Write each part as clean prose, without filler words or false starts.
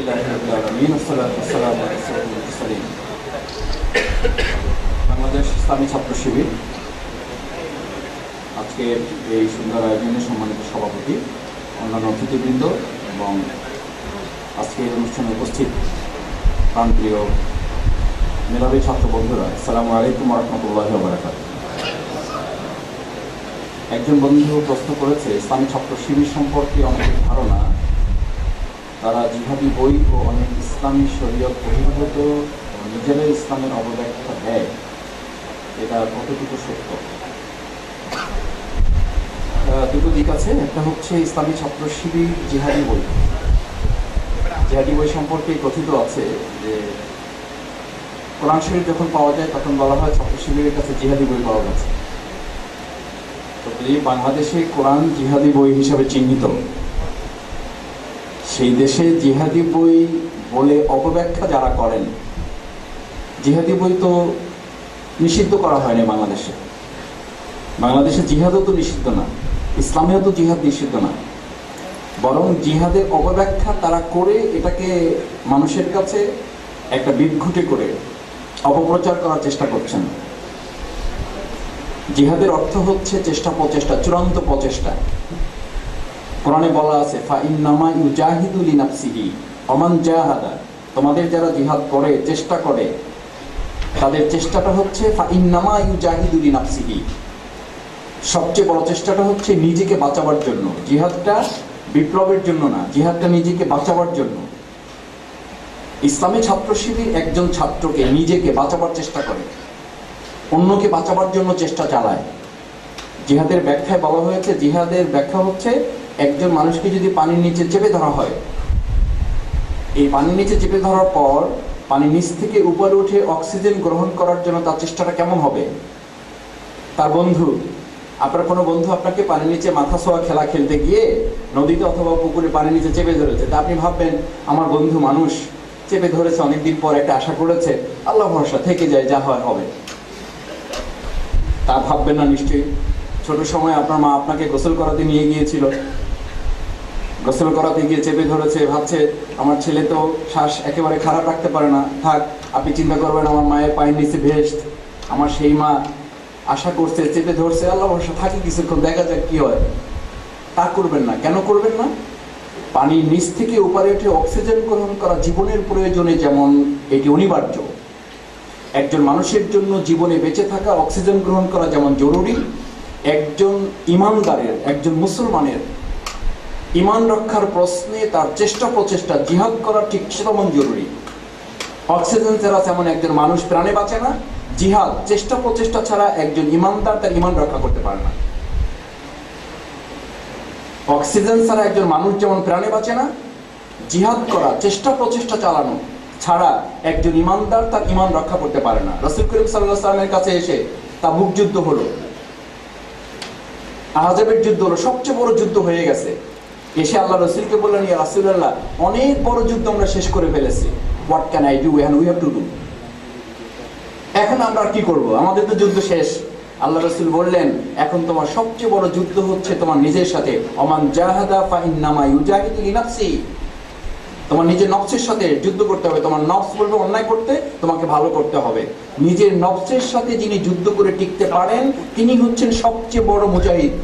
আলহামদুলিল্লাহি রাব্বিল আলামিন ওয়াসসালাতু ওয়াসসালামু আলা রাসূলিল মুরসালিন। বাংলাদেশ ইসলামী ছাত্র শিবির আজকে এই সুন্দর আয়োজনে সম্মানিত সভাপতি, অন্যান্য অতিথিবৃন্দ এবং আজকে এই অনুষ্ঠানে উপস্থিত প্রাণপ্রিয় মেধাবী ছাত্র বন্ধুরা, আসসালামু আলাইকুম ওয়া রাহমাতুল্লাহি ওয়া বারাকাতুহু। একজন বন্ধু প্রশ্ন করেছে, ইসলামী ছাত্র শিবির সম্পর্কে অনেক ধারণা, তারা জিহাদি বই ও অনেক ইসলামী শরীয়ত বহির্ভূত নিজেরাই ইসলামের অবব্যাখ্যা দেয়, এটা কতটুকু সত্য? দুটো দিক আছে। একটা হচ্ছে ইসলামী ছাত্র শিবির জিহাদি বই সম্পর্কে কথিত আছে যে কোরআন শরীফ যখন পাওয়া যায় তখন বলা হয় ছাত্র শিবিরের কাছে জিহাদি বই পাওয়া গেছে। তো যদি বাংলাদেশে কোরআন জিহাদি বই হিসাবে চিহ্নিত, সেই দেশে জিহাদি বই বলে অপব্যাখ্যা যারা করেন, জিহাদি বই তো নিষিদ্ধ করা হয়নি বাংলাদেশে জিহাদও তো নিষিদ্ধ না, ইসলামেও তো জিহাদ নিষিদ্ধ না, বরং জিহাদের অপব্যাখ্যা তারা করে এটাকে মানুষের কাছে একটা বিদঘুটে করে অপপ্রচার করার চেষ্টা করছেন। জিহাদের অর্থ হচ্ছে প্রচেষ্টা, চূড়ান্ত প্রচেষ্টা। কোরআনে বলা আছে ফাইন্নামা ইউজাহিদু লিনাফসিহি ওমান জাহাদা, তোমাদের যারা জিহাদ করে, চেষ্টা করে, তাদের চেষ্টাটা হচ্ছে ফাইন্নামা ইউজাহিদু লিনাফসিহি, সবচেয়ে বড় চেষ্টাটা হচ্ছে নিজেকে বাঁচাবার জন্য। জিহাদটা বিপ্লবের জন্য না, জিহাদটা নিজেকে বাঁচাবার জন্য। ইসলামী ছাত্র শিবির একজন ছাত্রকে নিজেকে বাঁচাবার চেষ্টা করে, অন্যকে বাঁচাবার জন্য চেষ্টা চালায়। জিহাদের ব্যাখ্যায় বলা হয়েছে, জিহাদের ব্যাখ্যা হচ্ছে একজন মানুষকে যদি পানির নিচে চেপে ধরা হয়, এই পানির নিচে চেপে ধরার পর পানির নিচ থেকে উপরে উঠে অক্সিজেন গ্রহণ করার জন্য তার চেষ্টাটা কেমন হবে? তার বন্ধু, আপনার কোনো বন্ধু আপনাকে পানির নিচে মাথা ছোঁয়া খেলা খেলতে গিয়ে নদীতে অথবা পুকুরে পানির নিচে চেপে ধরেছে, তা আপনি ভাববেন আমার বন্ধু মানুষ চেপে ধরেছে, অনেকদিন পর একটা আশা করেছে, আল্লাহ ভরসা, থেকে যায়, যা হয় হবে। তা ভাববেন না নিশ্চয়ই। ছোট সময় আপনার মা আপনাকে গোসল করাতে নিয়ে গিয়েছিল, গোসল করাতে গিয়ে চেপে ধরেছে, ভাবছে আমার ছেলে তো শ্বাস একেবারে খারাপ রাখতে পারে না, থাক, আপনি চিন্তা করবেন আমার মায়ের পায়ের নিচে ভেস্ট, আমার সেই মা আশা করছে, চেপে ধরছে, আল্লাহ ভরসা, থাকি কিছুক্ষণ, দেখা যাক কি হয়। তা করবেন না। কেন করবেন না? পানির নিচ থেকে উপরে উঠে অক্সিজেন গ্রহণ করা জীবনের প্রয়োজনে যেমন এটি অনিবার্য, একজন মানুষের জন্য জীবনে বেঁচে থাকা অক্সিজেন গ্রহণ করা যেমন জরুরি, একজন ইমানদারের, একজন মুসলমানের ইমান রক্ষার প্রশ্নে তার প্রচেষ্টা জিহাদ করা ঠিক তেমন জরুরি। অক্সিজেন ছাড়া যেমন একজন মানুষ প্রাণে বাঁচে না, জিহাদ প্রচেষ্টা ছাড়া একজন ইমানদার তার ইমান রক্ষা করতে পারে না। অক্সিজেন ছাড়া একজন মানুষ যেমন প্রাণে বাঁচে না, জিহাদ করা প্রচেষ্টা চালানো ছাড়া একজন ইমানদার তার ইমান রক্ষা করতে পারে না। রাসূল করিম সাল্লাল্লাহু আলাইহি ওয়াসাল্লামের কাছে এসে তাবুক যুদ্ধ হলো, আহজাবের যুদ্ধ হলো, সবচেয়ে বড় যুদ্ধ হয়ে গেছে। এসে আল্লাহ রাসূলকে বললেন, ইয়া রাসূলুল্লাহ, অনেক বড় যুদ্ধ আমরা শেষ করে ফেলেছি, what can I do and we have to do, এখন আমরা কি করব? আমাদের তো যুদ্ধ শেষ। আল্লাহ রাসূল বললেন, এখন তোমার সবচেয়ে বড় যুদ্ধ হচ্ছে তোমার নিজের সাথে। ওমান জাহাদা ফাইন্নামা ইউজাহিদু লিনাফসি, তোমার নিজের নফসের সাথে যুদ্ধ করতে হবে। তোমার নফস বলবে অন্যায় করতে, তোমাকে ভালো করতে হবে। নিজের নফসের সাথে যিনি যুদ্ধ করে টিকতে পারেন, তিনি হচ্ছেন সবচেয়ে বড় মুজাহিদ।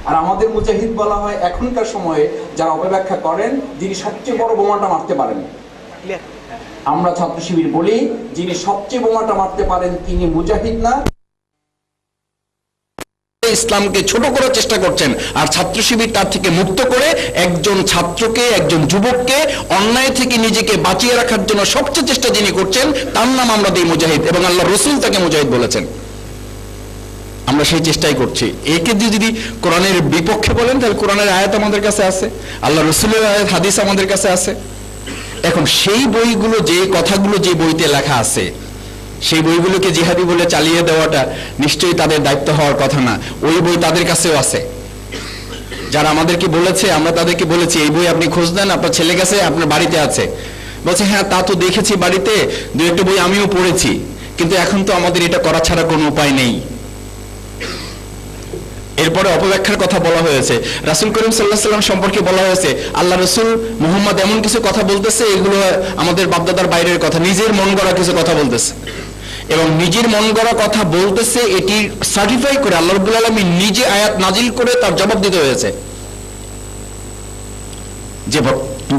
আর আমাদের মুজাহিদ বলা হয় এখনকার সময়ে যারা অপব্যাখ্যা করেন, যিনি সবচেয়ে বড় বোমাটা মারতে পারেন। আমরা ছাত্র শিবির বলি, যিনি সবচেয়ে বোমাটা মারতে পারেন তিনি মুজাহিদ না, ইসলামকে ছোট করার চেষ্টা করছেন। আর ছাত্র শিবির তার থেকে মুক্ত করে একজন ছাত্রকে, একজন যুবককে অন্যায় থেকে নিজেকে বাঁচিয়ে রাখার জন্য সবচেয়ে চেষ্টা যিনি করছেন, তার নাম আমরা দিই মুজাহিদ, এবং আল্লাহ রাসূল তাকে মুজাহিদ বলেছেন। আমরা সেই চেষ্টাই করছি। একে যদি কোরআনের বিপক্ষে বলেন, তাহলে কোরআনের আয়াত আমাদের কাছে আছে, আল্লাহ রাসূলের আয়াত, হাদিস আমাদের কাছে আছে। এখন সেই বইগুলো, যে কথাগুলো যে বইতে লেখা আছে, সেই বইগুলোকে জিহাদি বলে চালিয়ে দেওয়াটা নিশ্চয়ই তাদের দায়িত্ব হওয়ার কথা না। ওই বই তাদের কাছেও আছে, যারা আমাদেরকে বলেছে, আমরা তাদেরকে বলেছি এই বই আপনি খোঁজ নেন, আপনার ছেলে কাছে, আপনার বাড়িতে আছে। বলছে হ্যাঁ, তা তো দেখেছি বাড়িতে, দু একটা বই আমিও পড়েছি, কিন্তু এখন তো আমাদের এটা করা ছাড়া কোনো উপায় নেই। এরপরে অপব্যাখ্যার কথা বলা হয়েছে, রাসূল করিম সাল্লাল্লাহু আলাইহি সাল্লাম সম্পর্কে বলা হয়েছে আল্লাহ রাসূল মুহাম্মদ এমন কিছু কথা বলতেছে এগুলো আমাদের বাপদাদার বাইরের কথা, নিজের মন গড়া কিছু কথা বলতেছে। এবং নিজের মন গড়া কথা বলতেছে এটি সার্টিফাই করে আল্লাহ রাব্বুল আলামিন নিজে আয়াত নাজিল করে তার জবাব দিতে হয়েছে। যে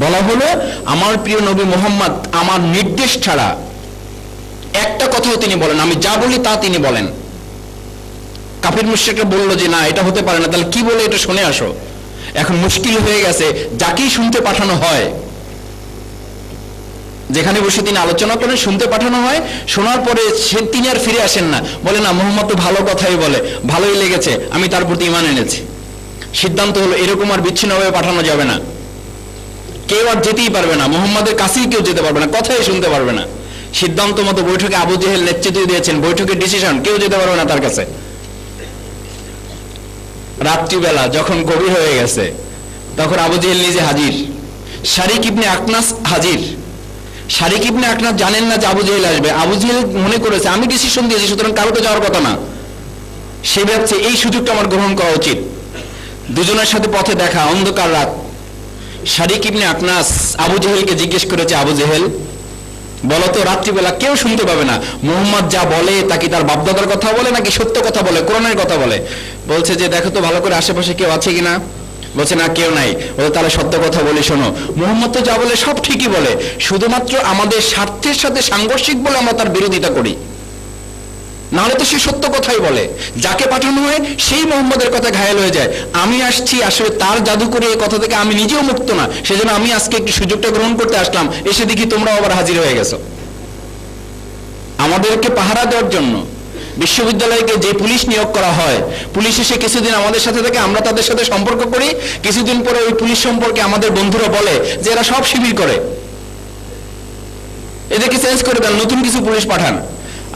বলা হলো আমার প্রিয় নবী মুহাম্মদ আমার নির্দেশ ছাড়া একটা কথাও তিনি বলেন, আমি যা বলি তা তিনি বলেন। কাফির মুশরিকরা বলল যে না এটা হতে পারে না, তাহলে কি বলে এটা শুনে আসো। এখন মুশকিল হয়ে গেছে, যাকেই শুনতে পাঠানো হয়, যেখানে বসে তিনি আলোচনা করেন শুনতে পাঠানো হয়, শোনার পরে তিনি আর ফিরে আসেন না, বলে না মুহাম্মদ তো ভালো কথাই বলে, ভালোই লেগেছে, আমি তার প্রতি ঈমান এনেছি। সিদ্ধান্ত হলো এরকম আর বিচ্ছিন্নভাবে পাঠানো যাবে না, কেউ আর যেতেই পারবে না, মুহাম্মাদের কাছেই কেউ যেতে পারবে না, কথাই শুনতে পারবে না। সিদ্ধান্ত মতো বৈঠকে আবু জেহেল নেতৃত্ব দিয়েছেন, বৈঠকের ডিসিশন, কেউ যেতে পারবে না তার কাছে। রাত্রিবেলা যখন গভীর হয়ে গেছে তখন আবু জেহেল নিজে হাজির, শারিক ইবনে আকনাস হাজির। শারিক ইবনে আকনাস জানেন না যে আবু জেহেল আসবে। আবু জেহেল মনে করেছে আমি ডিসিশন দিয়েছি সুতরাং কারো তো যাওয়ার কথা না, সে ভাবছে এই সুযোগটা আমার গ্রহণ করা উচিত। দুজনের সাথে পথে দেখা, অন্ধকার রাত। শারিক ইবনে আকনাস আবু জেহেলকে জিজ্ঞেস করেছে, আবু জেহেল বলতো রাত্রিবেলা কেউ শুনতে পাবে না, মুহাম্মদ যা বলে তা কি তার বাপদাদার কথা বলে নাকি সত্য কথা বলে, কোরআনের কথা বলে? বলছে যে দেখো তো ভালো করে আশেপাশে কেউ আছে কিনা। বলছে না কেউ নাই। বলে তাহলে সত্য কথা বলি শোনো, মুহাম্মদ তো যা বলে সব ঠিকই বলে, শুধুমাত্র আমাদের স্বার্থের সাথে সাংঘর্ষিক বলে আমরা তার বিরোধিতা করি, নাহলে তো সে সত্য কথাই বলে। যাকে পাঠানো হয় সেই মুহাম্মদের কথা ঘায়েল হয়ে যায়। আমি আসছি আসলে তার জাদু করে এই কথা থেকে আমি নিজেও মুক্ত না, সেজন্য আমি আজকে একটু সুযোগটা গ্রহণ করতে আসলাম, এসে দেখি তোমরা আবার হাজির হয়ে গেছো আমাদেরকে পাহারা দেওয়ার জন্য। বিশ্ববিদ্যালয়কে যে পুলিশ নিয়োগ করা হয়, পুলিশ এসে কিছুদিন আমাদের সাথে থেকে আমরা তাদের সাথে সম্পর্ক করি, কিছুদিন পরে ওই পুলিশ সম্পর্কে আমাদের বন্ধুরা বলে যে এরা সব শিবির করে, এদেরকে চেঞ্জ করে দেন, নতুন কিছু পুলিশ পাঠান।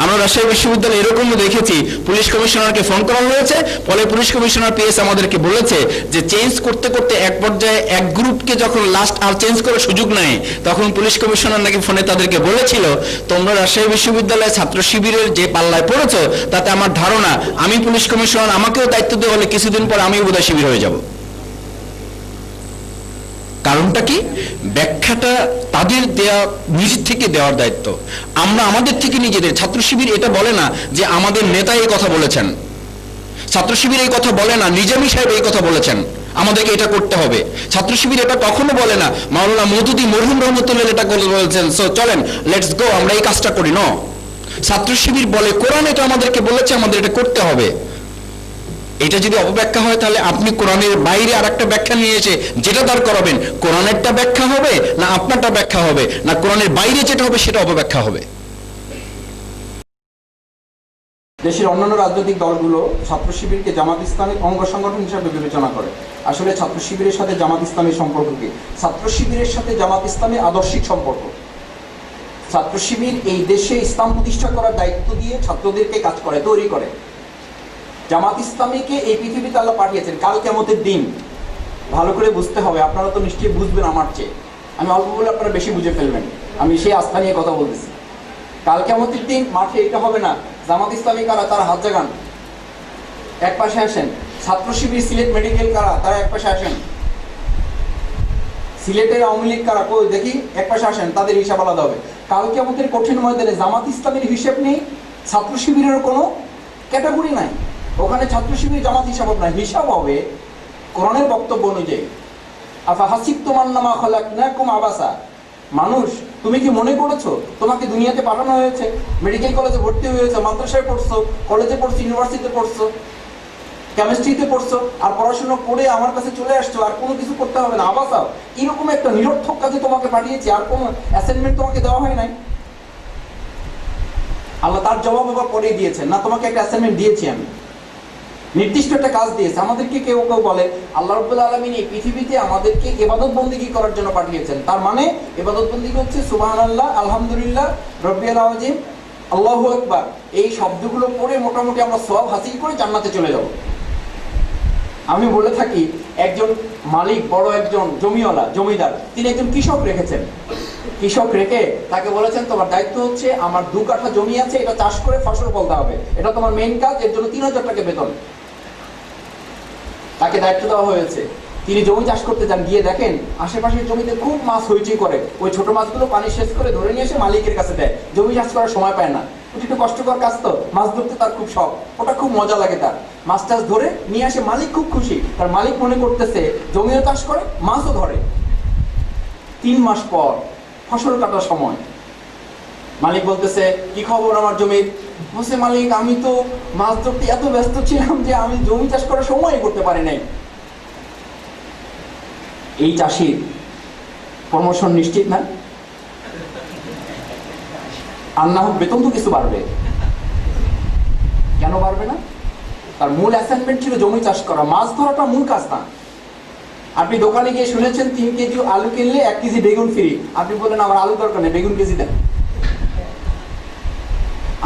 আমরা রাজশাহী বিশ্ববিদ্যালয়ে এরকমও দেখেছি, পুলিশ কমিশনারকে ফোন করা হয়েছে, ফলে পুলিশ কমিশনার পিএস আমাদেরকে বলেছে যে চেঞ্জ করতে করতে এক পর্যায়ে এক গ্রুপকে যখন লাস্ট আর চেঞ্জ করার সুযোগ নেয়, তখন পুলিশ কমিশনার নাকি ফোনে তাদেরকে বলেছিল তোমরা রাজশাহী বিশ্ববিদ্যালয়ে ছাত্র শিবিরের যে পাল্লায় পড়েছো তাতে আমার ধারণা আমি পুলিশ কমিশনার, আমাকেও দায়িত্ব দেওয়া হলে কিছুদিন পর আমিও বোধহয় শিবির হয়ে যাব। কারণটা কি? ব্যাখ্যাটা তাদের দেয়া, নিজের থেকে দেওয়ার দায়িত্ব। আমরা আমাদের থেকে নিজেদের, ছাত্র শিবির এটা বলে না যে আমাদের নেতা এই কথা বলেছেন, ছাত্র শিবির এই কথা বলে না নিজামী সাহেব এই কথা বলেছেন আমাদেরকে এটা করতে হবে, ছাত্র শিবির এটা কখনো বলে না মাওলানা মওদুদী মরহুম রহমতুল্লাহ এটা বলেছেন সো চলেন লেটস গো আমরা এই কাজটা করি। না, ছাত্র শিবির বলে কোরআন এটা আমাদেরকে বলেছে, আমাদের এটা করতে হবে। এটা যদি অপব্যাখ্যা হয় তাহলে আপনি কোরআনের বাইরে আর একটা ব্যাখ্যা নিয়ে এসে যেটা দাঁড় করাবেন, কোরআনেরটা ব্যাখ্যা হবে না আপনারটা ব্যাখ্যা হবে, না কোরআনের বাইরে যেটা হবে সেটা অপব্যাখ্যা হবে। দেশের অন্যান্য রাজনৈতিক দলগুলো ছাত্র শিবিরকে জামাত ইসলামের অঙ্গ সংগঠন হিসেবে বিবেচনা করে। আসলে ছাত্র শিবিরের সাথে জামাত ইসলামের সম্পর্ক কি? ছাত্র শিবিরের সাথে জামাত ইসলামের আদর্শিক সম্পর্ক। ছাত্র শিবির এই দেশে ইসলাম প্রতিষ্ঠা করার দায়িত্ব দিয়ে ছাত্রদেরকে কাজ করে, তৈরি করে। জামাত ইসলামীকে এই পৃথিবীতে আল্লাহ পাঠিয়েছেন কাল কিয়ামতের দিন। ভালো করে বুঝতে হবে, আপনারা তো নিশ্চয়ই বুঝবেন আমার চেয়ে, আমি অল্প বলে আপনারা বেশি বুঝে ফেলবেন, আমি সেই আস্থা নিয়ে কথা বলতেছি। কাল কিয়ামতের দিন মাঠে এটা হবে না জামাত ইসলামী কারা তারা হাত জাগান, এক পাশে আসেন। ছাত্র শিবির সিলেট মেডিকেল কারা তারা এক পাশে আসেন। সিলেটের আওয়ামী লীগ কারা কই দেখি এক পাশে আসেন, তাদের হিসাব আলাদা হবে। কাল কিয়ামতের কঠিন ময়দানে জামাত ইসলামের হিসেব নেই, ছাত্র শিবিরের কোনো ক্যাটাগরি নাই, ওখানে ছাত্র শিবির জামাত হিসাব হবে না, হিসাব হবে কোরআনের বক্তব্য অনুযায়ী। আফা হাসিবতুম আন্নামা খালাকনাকুম আবাসা, মানুষ তুমি কি মনে করেছো তোমাকে দুনিয়াতে পাঠানো হয়েছে, মেডিকেল কলেজে ভর্তি হয়েছে, মাদ্রাসায় পড়ছো, কলেজে পড়ছো, ইউনিভার্সিটিতে পড়ছো, কেমিস্ট্রিতে পড়ছো, আর পড়াশোনা করে আমার কাছে চলে আসছো, আর কোনো কিছু করতে হবে না, আবাসাও এরকম একটা নিরর্থক কাজে তোমাকে পাঠিয়েছি, আর কোনো অ্যাসাইনমেন্ট তোমাকে দেওয়া হয় নাই। আল্লাহ তার জবাব আবার পরে দিয়েছেন, না তোমাকে একটা অ্যাসাইনমেন্ট দিয়েছি আমি, নির্দিষ্ট একটা কাজ দিয়েছে। আমাদেরকে কেউ কেউ বলে আল্লাহ রাব্বুল আলামিন এই পৃথিবীতে আমাদেরকে ইবাদত বন্দেগী করার জন্য পাঠিয়েছেন, তার মানে ইবাদত বন্দেগী হচ্ছে সুবহানাল্লাহ, আলহামদুলিল্লাহ, রব্বিল আযীম, আল্লাহু আকবার, এই শব্দগুলো পড়ে মোটামুটি আমরা সওয়াব হাসিল করে জান্নাতে চলে যাব। আমি বলে থাকি একজন মালিক, বড় একজন জমিওয়ালা, জমিদার, তিনি একজন কৃষক রেখেছেন। কৃষক রেখে তাকে বলেছেন তোমার দায়িত্ব হচ্ছে আমার 2 কাঠা জমি আছে, এটা চাষ করে ফসল ফলতে হবে, এটা তোমার মেইন কাজ, এর জন্য 3000 টাকা বেতন। তাকে দায়িত্ব দেওয়া হয়েছে, তিনি জমি চাষ করতে যান, গিয়ে দেখেন আশেপাশের জমিতে খুব মাছ হইচই করে, ওই ছোট মাছগুলো পানি শেষ করে ধরে নিয়ে এসে মালিকের কাছে দেয়। জমি চাষ করার সময় পায় না, ওটা একটু কষ্টকর কাজ, তো মাছ ধরতে তার খুব শখ, ওটা খুব মজা লাগে তার। মাছ টাছ ধরে নিয়ে আসে, মালিক খুব খুশি, তার মালিক মনে করতেছে জমিও চাষ করে মাছও ধরে। 3 মাস পর ফসল কাটার সময় মালিক বলতেছে, কি খবর আমার জমির? বলছে, মালিক আমি তো মাছ ধরতে এত ব্যস্ত ছিলাম যে আমি জমি চাষ করার সময় করতে পারি নাই। এই চাষির প্রমোশন নিশ্চিত না, আর না হোক বেতন তো কিছু বাড়বে। কেন বাড়বে না? তার মূল অ্যাসাইনমেন্ট ছিল জমি চাষ করা, মাছ ধরাটা মূল কাজ না। আপনি দোকানে গিয়ে শুনেছেন 3 কেজি আলু কিনলে 1 কেজি বেগুন ফ্রি, আপনি বললেন আমার আলু দরকার নেই, বেগুন কেজি দেন।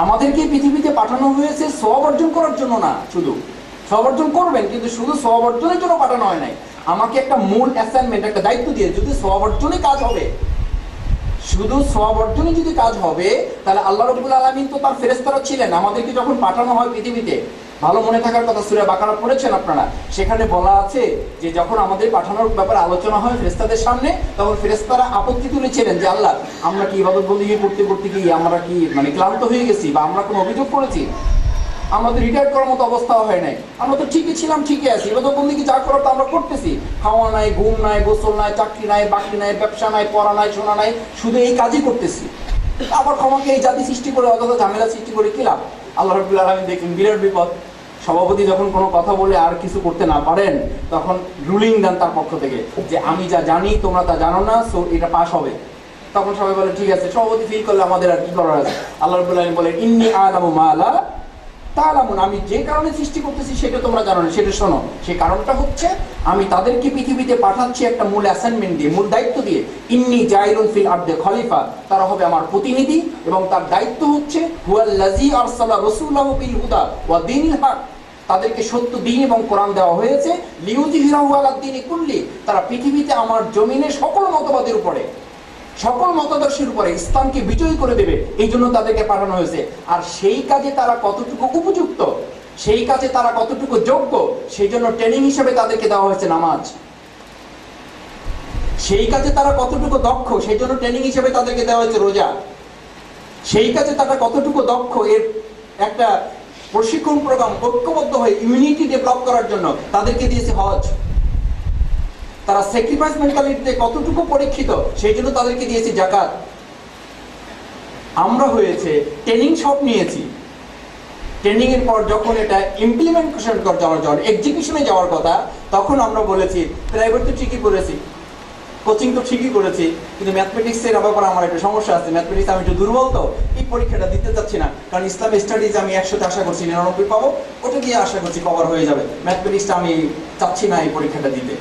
আমাদেরকে পৃথিবীতে পাঠানো হয়েছে সওয়াব অর্জন করার জন্য না, শুধু সওয়াব অর্জন করবেন, কিন্তু শুধু সওয়াব অর্জনের জন্য পাঠানো হয় নাই। আমাকে একটা মূল অ্যাসাইনমেন্ট, একটা দায়িত্ব দিয়ে, যদি সওয়াব অর্জনে কাজ হবে, শুধু সওয়াব অর্জনে যদি কাজ হবে, তাহলে আল্লাহ রাব্বুল আলামিন তো তার ফেরেশতারা ছিলেন। আমাদেরকে যখন পাঠানো হয় পৃথিবীতে, ভালো মনে থাকার কথা, সূরা বাকারা পড়েছেন আপনারা, সেখানে বলা আছে যে যখন আমাদের পাঠানোর ব্যাপারে আলোচনা হয় ফেরেশতাদের সামনে, তখন ফেরেশতারা আপত্তি তুলেছিলেন যে আল্লাহ, আমরা কি ইবাদত বন্দেগী করতে করতে কি আমরা কি ক্লান্ত হয়ে গেছি, বা আমরা কোনো অভিযোগ করেছি? আমাদের রিটায়ার করার মতো অবস্থা হয় নাই, আমরা তো ঠিকই ছিলাম, ঠিকই আছি, ইবাদত বন্দেগী যা করার তো আমরা করতেছি, খাওয়া নাই, ঘুম নাই, গোসল নাই, চাকরি নাই, বাকরি নাই, ব্যবসা নাই, পড়া নাই, শোনা নাই, শুধু এই কাজই করতেছি। আবার ক্ষমাকে এই জাতি সৃষ্টি করে অযথা ঝামেলা সৃষ্টি করে কি লাভ? আল্লাহ রাব্বুল আলামিন দেখেন বিরাট বিপদ। সভাপতি যখন কোনো কথা বলে আর কিছু করতে না পারেন, তখন রুলিং দেন তার পক্ষ থেকে যে আমি যা জানি তোমরা তা জানো না, সো এটা পাস হবে। তখন সবাই বলে ঠিক আছে, সভাপতি ফিল করলে আমাদের আর কি করার আছে। আল্লাহ রাব্বুল আলামিন বলেন, ইন্নী আ'লামু মা লা তা'লামুন, আমি যে কারণে সৃষ্টি করতেছি সেটা তোমরা জানো না, সেটা শোনো। সেই কারণটা হচ্ছে আমি তাদেরকে পৃথিবীতে পাঠাচ্ছি একটা মূল অ্যাসাইনমেন্ট দিয়ে, মূল দায়িত্ব দিয়ে। ইন্নী জাইলুন ফিল আরদি খলিফা, তারা হবে আমার প্রতিনিধি, এবং তার দায়িত্ব হচ্ছে হুয়াল্লাযী আরসালা রাসূলাহু বিল হুদা ওয়া দীনিল হক, তাদেরকে সত্য দ্বীন এবং কোরআন দেওয়া হয়েছে, লিইউযহিরাহু আলাদ দীনি কুল্লি, তারা পৃথিবীতে আমার জমিনে সকল মতবাদের উপরে, সকল মতাদর্শের উপরে ইসলামকে বিজয়ী করে দেবে, এই জন্য তাদেরকে পাঠানো হয়েছে। আর সেই কাজে তারা কতটুকু উপযুক্ত, সেই কাজে তারা কতটুকু যোগ্য, সেই জন্য ট্রেনিং হিসেবে তাদেরকে দেওয়া হয়েছে নামাজ। সেই কাজে তারা কতটুকু দক্ষ, সেই জন্য ট্রেনিং হিসেবে তাদেরকে দেওয়া হয়েছে রোজা। সেই কাজে তারা কতটুকু দক্ষ, এর একটা প্রশিক্ষণ প্রোগ্রাম ঐক্যবদ্ধ হয়ে ইমিউনিটি ডেভেলপ করার জন্য তাদেরকে দিয়েছে হজ। তারা স্যাক্রিফাইস মেন্টালিটিতে কতটুকু পরীক্ষিত, সেই জন্য তাদেরকে দিয়েছি যাকাত। আমরা হয়েছে ট্রেনিং সব নিয়েছি, ট্রেনিং এর পর যখন এটা ইমপ্লিমেন্টেশন করে যাওয়ার জন্য, এক্সিকিউশনে যাওয়ার কথা, তখন আমরা বলেছি প্রাইভেট তো ঠিকই করেছি, কোচিং তো ঠিকই করেছি, কিন্তু ম্যাথমেটিক্সের ব্যাপারে আমার একটা সমস্যা আছে, ম্যাথমেটিক্স আমি একটু দুর্বল, তো এই পরীক্ষাটা দিতে চাচ্ছি না, কারণ ইসলামিক স্টাডিজ আমি 100তে আশা করছি 99 পাবো, ওটা দিয়ে আশা করছি কভার হয়ে যাবে, ম্যাথমেটিক্সটা আমি চাচ্ছি না এই পরীক্ষাটা দিতে।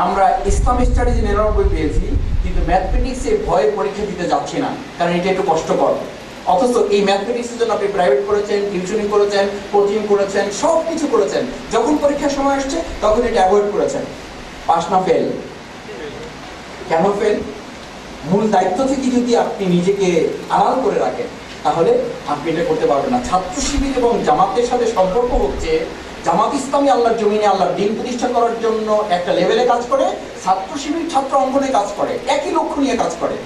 আমরা ইসলামিক স্টাডিজে 99 পেয়েছি, কিন্তু ম্যাথমেটিক্সে ভয়ে পরীক্ষা দিতে যাচ্ছি না, কারণ এটা একটু কষ্টকর। অথচ এই ম্যাথমেটিক্সের জন্য আপনি প্রাইভেট করেছেন, টিউশনিং করেছেন, কোচিং করেছেন, সব কিছু করেছেন, যখন পরীক্ষার সময় আসছে তখন এটা অ্যাভয়েড করেছেন। পাস না ফেল? কেন ফেল? মূল দায়িত্ব থেকে যদি আপনি নিজেকে আড়াল করে রাখেন, তাহলে আপনি এটা করতে পারবেন না। ছাত্র শিবির এবং জামাতের সাথে সম্পর্ক হচ্ছে, জামাত ইসলামী আল্লাহর জমিনে আল্লাহর দ্বীন প্রতিষ্ঠা করার জন্য একটা লেভেলে কাজ করে, ছাত্র শিবির ছাত্র অঙ্গনে কাজ করে, একই লক্ষ্য নিয়ে কাজ করে।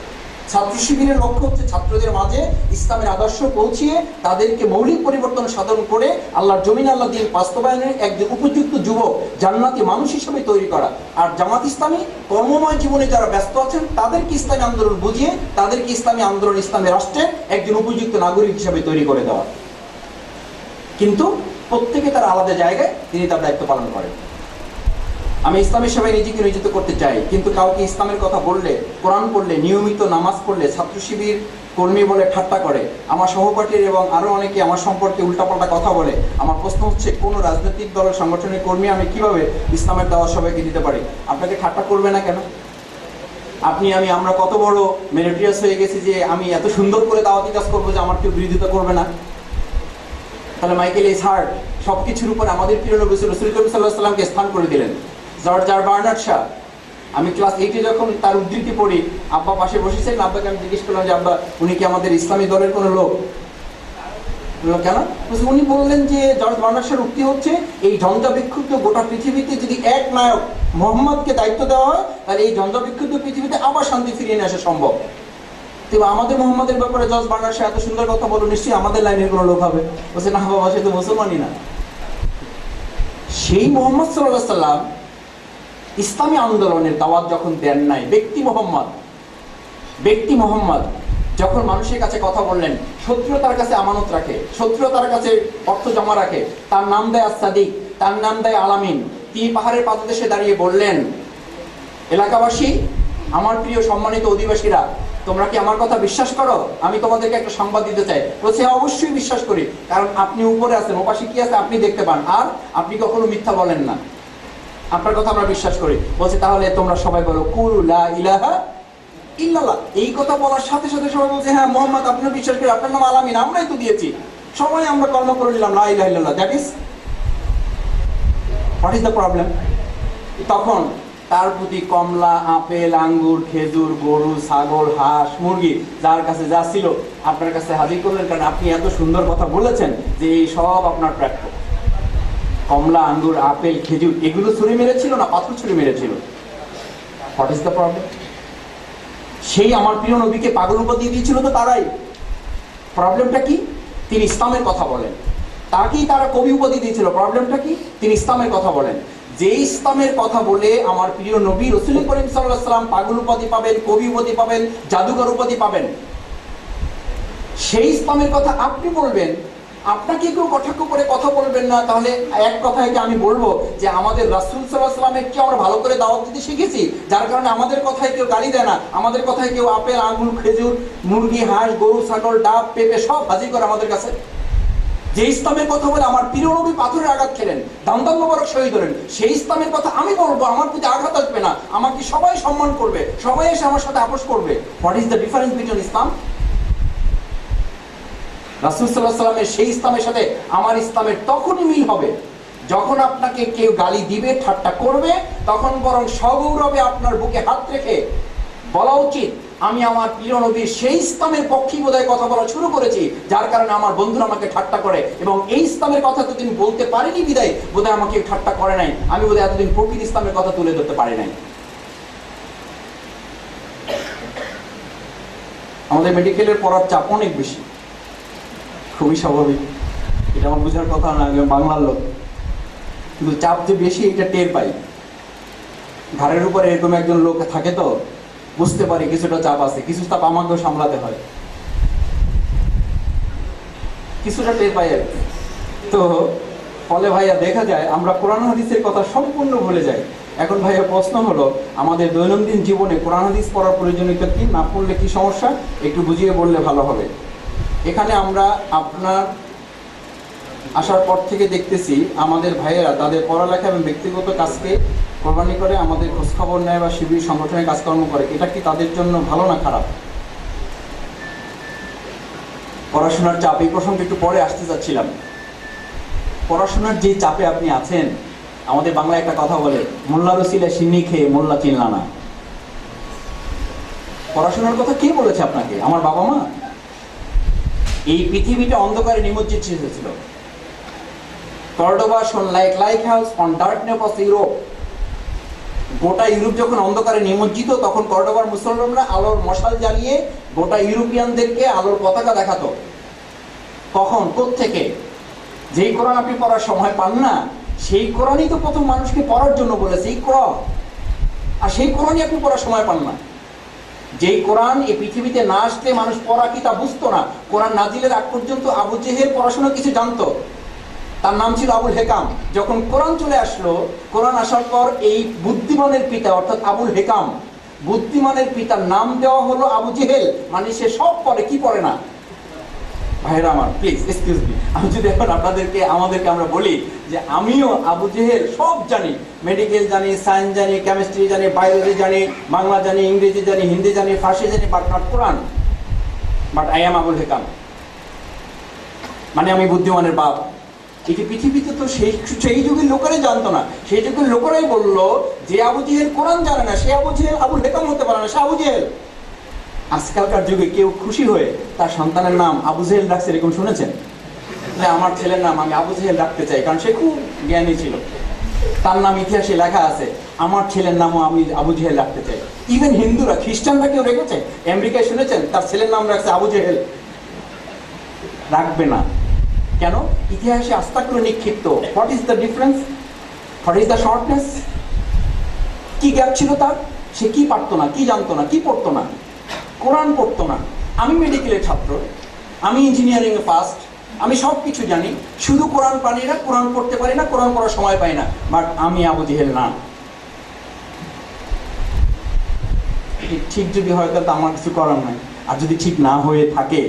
ছাত্র শিবিরের লক্ষ্য হচ্ছে ছাত্রদের মাঝে ইসলামের আদর্শ পৌঁছিয়ে তাদেরকে মৌলিক পরিবর্তন সাধন করে আল্লাহর জমিনে আল্লাহ দ্বীন বাস্তবায়নের একজন উপযুক্ত যুবক, জান্নাতি মানুষ হিসেবে তৈরি করা। আর জামাত ইসলামী কর্মময় জীবনে যারা ব্যস্ত আছেন তাদেরকে ইসলামী আন্দোলন বুঝিয়ে, তাদেরকে ইসলামী আন্দোলন, ইসলামী রাষ্ট্রের একজন উপযুক্ত নাগরিক হিসেবে তৈরি করে দেওয়া। কিন্তু প্রত্যেকে তার আলাদা জায়গায় তিনি তার দায়িত্ব পালন করেন। আমি ইসলামের সেবায় নিজেকে নিয়োজিত করতে চাই, কিন্তু কাউকে ইসলামের কথা বললে, কোরআন পড়লে, নিয়মিত নামাজ পড়লে ছাত্র শিবির কর্মী বলে ঠাট্টা করে, আমার সহপাঠীর এবং আরো অনেকে আমার সম্পর্কে উল্টাপাল্টা কথা বলে। আমার প্রশ্ন হচ্ছে, কোন রাজনৈতিক দলের সাংগঠনিক কর্মী আমি কিভাবে ইসলামের দাওয়াত সবাইকে দিতে পারি? আপনাকে ঠাট্টা করবে না কেন? আমরা কত বড় মেরিটোরিয়াস হয়ে গেছি যে আমি এত সুন্দর করে দাওয়াতি কাজ করবো যে আমার কেউ বিরোধিতা করবে না? তাহলে মাইকেল এইচ হার্ট সবকিছুর উপর আমাদের প্রিয় নবী রাসূল সাল্লাল্লাহু আলাইহি ওয়াসাল্লামকে স্থান করে দিলেন। জর্জ বার্নার্ড শা, আমি ক্লাস 8-এ যখন তার উদ্ধৃতি পড়ি, আব্বা পাশে বসেছিলেন, আব্বাকে আমি জিজ্ঞেস করলাম যে আব্বা, উনি কি আমাদের ইসলামী দলের কোনো লোক? কেন? বলছে উনি বললেন যে জর্জ বার্নার্সের উক্তি হচ্ছে এই ঝঞ্ঝা বিক্ষুব্ধ গোটা পৃথিবীতে যদি এক নায়ক মোহাম্মদকে দায়িত্ব দেওয়া হয় তাহলে এই ঝঞ্ঝা বিক্ষুব্ধ পৃথিবীতে আবার শান্তি ফিরিয়ে নিয়ে আসা সম্ভব। তো আমাদের মোহাম্মদের ব্যাপারে জর্জ বার্নার্স এত সুন্দর কথা বলো, নিশ্চয়ই আমাদের লাইনের কোনো লোক হবে। বলছে না বাবা, সে তো মুসলমানই না। সেই মোহাম্মদ সাল্লাল্লাহু আলাইহি সাল্লাম ইসলামী আন্দোলনের দাওয়াত যখন দেন নাই, ব্যক্তি মোহাম্মদ যখন মানুষের কাছে কথা বললেন, শত্রু তার কাছে আমানত রাখে, শত্রু তার কাছে অর্থ জমা রাখে, তার নাম দেয় আস-সাদিক, তার নাম দেয় আলামিন। তিনি পাহাড়ের পাদদেশে দাঁড়িয়ে বললেন, এলাকাবাসী, আমার প্রিয় সম্মানিত অধিবাসীরা, তোমরা কি আমার কথা বিশ্বাস করো? আমি তোমাদেরকে একটা সংবাদ দিতে চাই। বলছে অবশ্যই বিশ্বাস করি, কারণ আপনি উপরে আছেন, ওপাশে কি আছে আপনি দেখতে পান, আর আপনি কখনো মিথ্যা বলেন না, আপনার কথা আমরা বিশ্বাস করি। বলছে তাহলে তোমরা সবাই বলো কুলু লা ইলাহা ইল্লাল্লাহ। এই কথা বলার সাথে সাথে সবাই বলছে হ্যাঁ মোহাম্মদ আপনিও বিশ্বাস করি, আপনার নাম আলামিন, আমরাই তো দিয়েছি, সবাই আমরা কর্ম করে নিলাম লা ইলাহা ইল্লাল্লাহ। That is what is the problem? তখন তার প্রতি কমলা, আপেল, আঙ্গুর, খেজুর, গরু, ছাগল, হাঁস, মুরগি যার কাছে যা ছিল আপনার কাছে হাজির করলেন, কারণ আপনি এত সুন্দর কথা বলেছেন যে এই সব আপনার প্রাপ্য। কমলা, আঙ্গুর, আপেল, খেজুর এগুলো ছুরি মেরেছিল না পাথর ছুরি মেরেছিল? What is the problem? সেই আমার প্রিয় নবীকে পাগল উপাধি দিয়েছিল তো তারাই। প্রবলেমটা কি? তিনি ইসলামের কথা বলেন, তাকেই তারা কবি উপাধি দিয়েছিল। প্রবলেমটা কি? তিনি ইসলামের কথা বলেন। যে ইসলামের কথা বলে আমার প্রিয় নবী রাসূল করিম সাল্লাল্লাহু আলাইহি সাল্লাম পাগল উপাধি পাবেন, কবি উপাধি পাবেন, জাদুকর উপাধি পাবেন, সেই ইসলামের কথা আপনি বলবেন, আপনাকে কেউ কটাক্ষ করে কথা বলবেন না, তাহলে এক কথায় কি আমি বলবো যে আমাদের রাসূল সাল্লাল্লাহু আলাইহি সাল্লামের কি আমরা ভালো করে দাওয়াত দিতে শিখেছি, যার কারণে আমাদের কথায় কেউ গালি দেয় না, আমাদের কথায় কেউ আপেল, আঙ্গুর, খেজুর, মুরগি, হাঁস, গরু, ছাগল, ডাব, পেঁপে সব হাজির করে আমাদের কাছে? যে ইসলামের কথা বলে আমার প্রিয় নবী পাথরের আঘাত খেলেন, দামদাম মোবারক শহীদ হলেন, সেই ইসলামের কথা আমি বলবো, আমার প্রতি আঘাত আসবে না, আমাকে সবাই সম্মান করবে, সবাই এসে আমার সাথে আপোষ করবে। What is the difference between Islam? রাসূল সাল্লাল্লাহু আলাইহি সাল্লামের সেই ইসলামের সাথে আমার ইসলামের তখনই মিল হবে যখন আপনাকে কেউ গালি দিবে, ঠাট্টা করবে, তখন বরং সগৌরবে আপনার বুকে হাত রেখে বলা উচিত আমি আমার প্রিয় নবীর সেই ইসলামের পক্ষে বোধহয় কথা বলা শুরু করেছি, যার কারণে আমার বন্ধুরা আমাকে ঠাট্টা করে, এবং এই ইসলামের কথা তো তিনি বলতে পারেনি বিদায় বোধহয় আমাকে ঠাট্টা করে নাই, আমি বোধহয় এতদিন প্রকৃত ইসলামের কথা তুলে ধরতে পারি নাই। আমাদের মেডিকেলের পড়ার চাপ অনেক বেশি, খুবই স্বাভাবিক, এটা আমার বোঝার কথা না, আমি বাংলার লোক, কিন্তু চাপ যে বেশি এটা টের পাই। ঘাড়ের উপরে এরকম একজন লোক থাকে তো বুঝতে পারি কিছুটা চাপ আছে, কিছু চাপ আমাকেও সামলাতে হয়, কিছুটা টের পাই আর কি। তো ফলে ভাইয়া দেখা যায় আমরা কোরআন হাদিসের কথা সম্পূর্ণ ভুলে যাই। এখন ভাইয়া প্রশ্ন হলো আমাদের দৈনন্দিন জীবনে কোরআন হাদিস পড়ার প্রয়োজনীয়তা কি, না পড়লে কি সমস্যা, একটু বুঝিয়ে বললে ভালো হবে। এখানে আমরা আপনার আসার পর থেকে দেখতেছি আমাদের ভাইয়েরা তাদের পড়ালেখা এবং ব্যক্তিগত কাজকে কোরবানি করে আমাদের খোঁজখবর নেয় বা শিবির সংগঠনের কাজকর্ম করে। এটা কি তাদের জন্য ভালো না খারাপ? পড়াশোনার চাপ, এই প্রসঙ্গে একটু পরে আসতে চাচ্ছিলাম। পড়াশোনার যে চাপে আপনি আছেন, আমাদের বাংলায় একটা কথা বলে মোল্লার উসিলে সিন্নি খেয়ে মোল্লা চিনলা না। পড়াশোনার কথা কে বলেছে আপনাকে? আমার বাবা মা? এই পৃথিবীটা অন্ধকারে নিমজ্জিত ছিল। কর্ডোবা শোন like house on darkness of Europe. গোটা ইউরোপ যখন অন্ধকারে নিমজ্জিত, তখন কর্ডোবার মুসলমানরা আলোর মশাল জ্বালিয়ে গোটা ইউরোপিয়ানদেরকে আলোর পতাকা দেখাতো। কখন, কোত্থেকে? যেই কোরআন আপনি পড়ার সময় পান না, সেই কোরআনই তো প্রথম মানুষকে পড়ার জন্য বলেছে, এই কোরআন, আর সেই কোরআনই আপনি পড়ার সময় পান না। যেই কোরআন এই পৃথিবীতে না আসলে মানুষ পড়া কি তা বুঝতো না। কোরআন নাজিলের আগ পর্যন্ত আবু জেহেল পড়াশোনা কিছু জানতো, তার নাম ছিল আবুল হেকাম। যখন কোরআন চলে আসলো, কোরআন আসার পর এই বুদ্ধিমানের পিতা অর্থাৎ আবুল হেকাম, বুদ্ধিমানের পিতার নাম দেওয়া হলো আবু জেহেল, মানে সে সব পড়ে, কি পড়ে না? ভাইরা আমার প্লিজ এক্সকিউজ মি, আমি যদি এখন আমাদেরকে আমরা বলি যে আমিও আবু জেহেল সব জানি, মেডিকেল জানি, সায়েন্স জানি, কেমিস্ট্রি জানি, বায়োলজি জানি, বাংলা জানি, ইংরেজি জানি, হিন্দি জানি, ফার্সি জানি, but not Quran, but I am Abul Hakam, মানে আমি বুদ্ধিমানের বাপ। এই পৃথিবীতে তো সেই যুগের লোকেরাই জানতো না, সেই যুগের লোকেরাই বললো যে আবু জেহেল কোরআন জানে না, সে আবু জেহেল আবুল হেকাম হতে পারে না, সে আবু জেহেল। আজকালকার যুগে কেউ খুশি হয়ে তার সন্তানের নাম আবু জেহেল রাখছে, এরকম শুনেছেন? যে আমার ছেলের নাম আমি আবু জেহেল রাখতে চাই, কারণ সে খুব জ্ঞানী ছিল, তার নাম ইতিহাসে লেখা আছে, আমার ছেলের নামও আমি আবু জেহেল রাখতে চাই। ইভেন হিন্দুরা, খ্রিস্টানরা কেউ রেখেছে? আমেরিকায় শুনেছেন তার ছেলের নাম রাখছে আবু জেহেল? রাখবে না। কেন? ইতিহাসে আস্তাকুলো নিক্ষিপ্ত। What is the difference? What is the shortness? কি গ্যাপ ছিল তার? সে কি পারতো না, কি জানতো না, কি পড়তো না? কোরআন পড়তো না। আমি মেডিকেলের ছাত্র, আমি ইঞ্জিনিয়ারিং এ ফার্স্ট, আমি সব কিছু জানি, শুধু কোরআন পারি না, কোরআন পড়তে পারি না, কোরআন পড়ার সময় পাই না, বাট আমি আবু জেহেল না। ঠিক যদি হয় তাহলে আমার কিছু করার নাই। আর যদি ঠিক না হয়ে থাকে,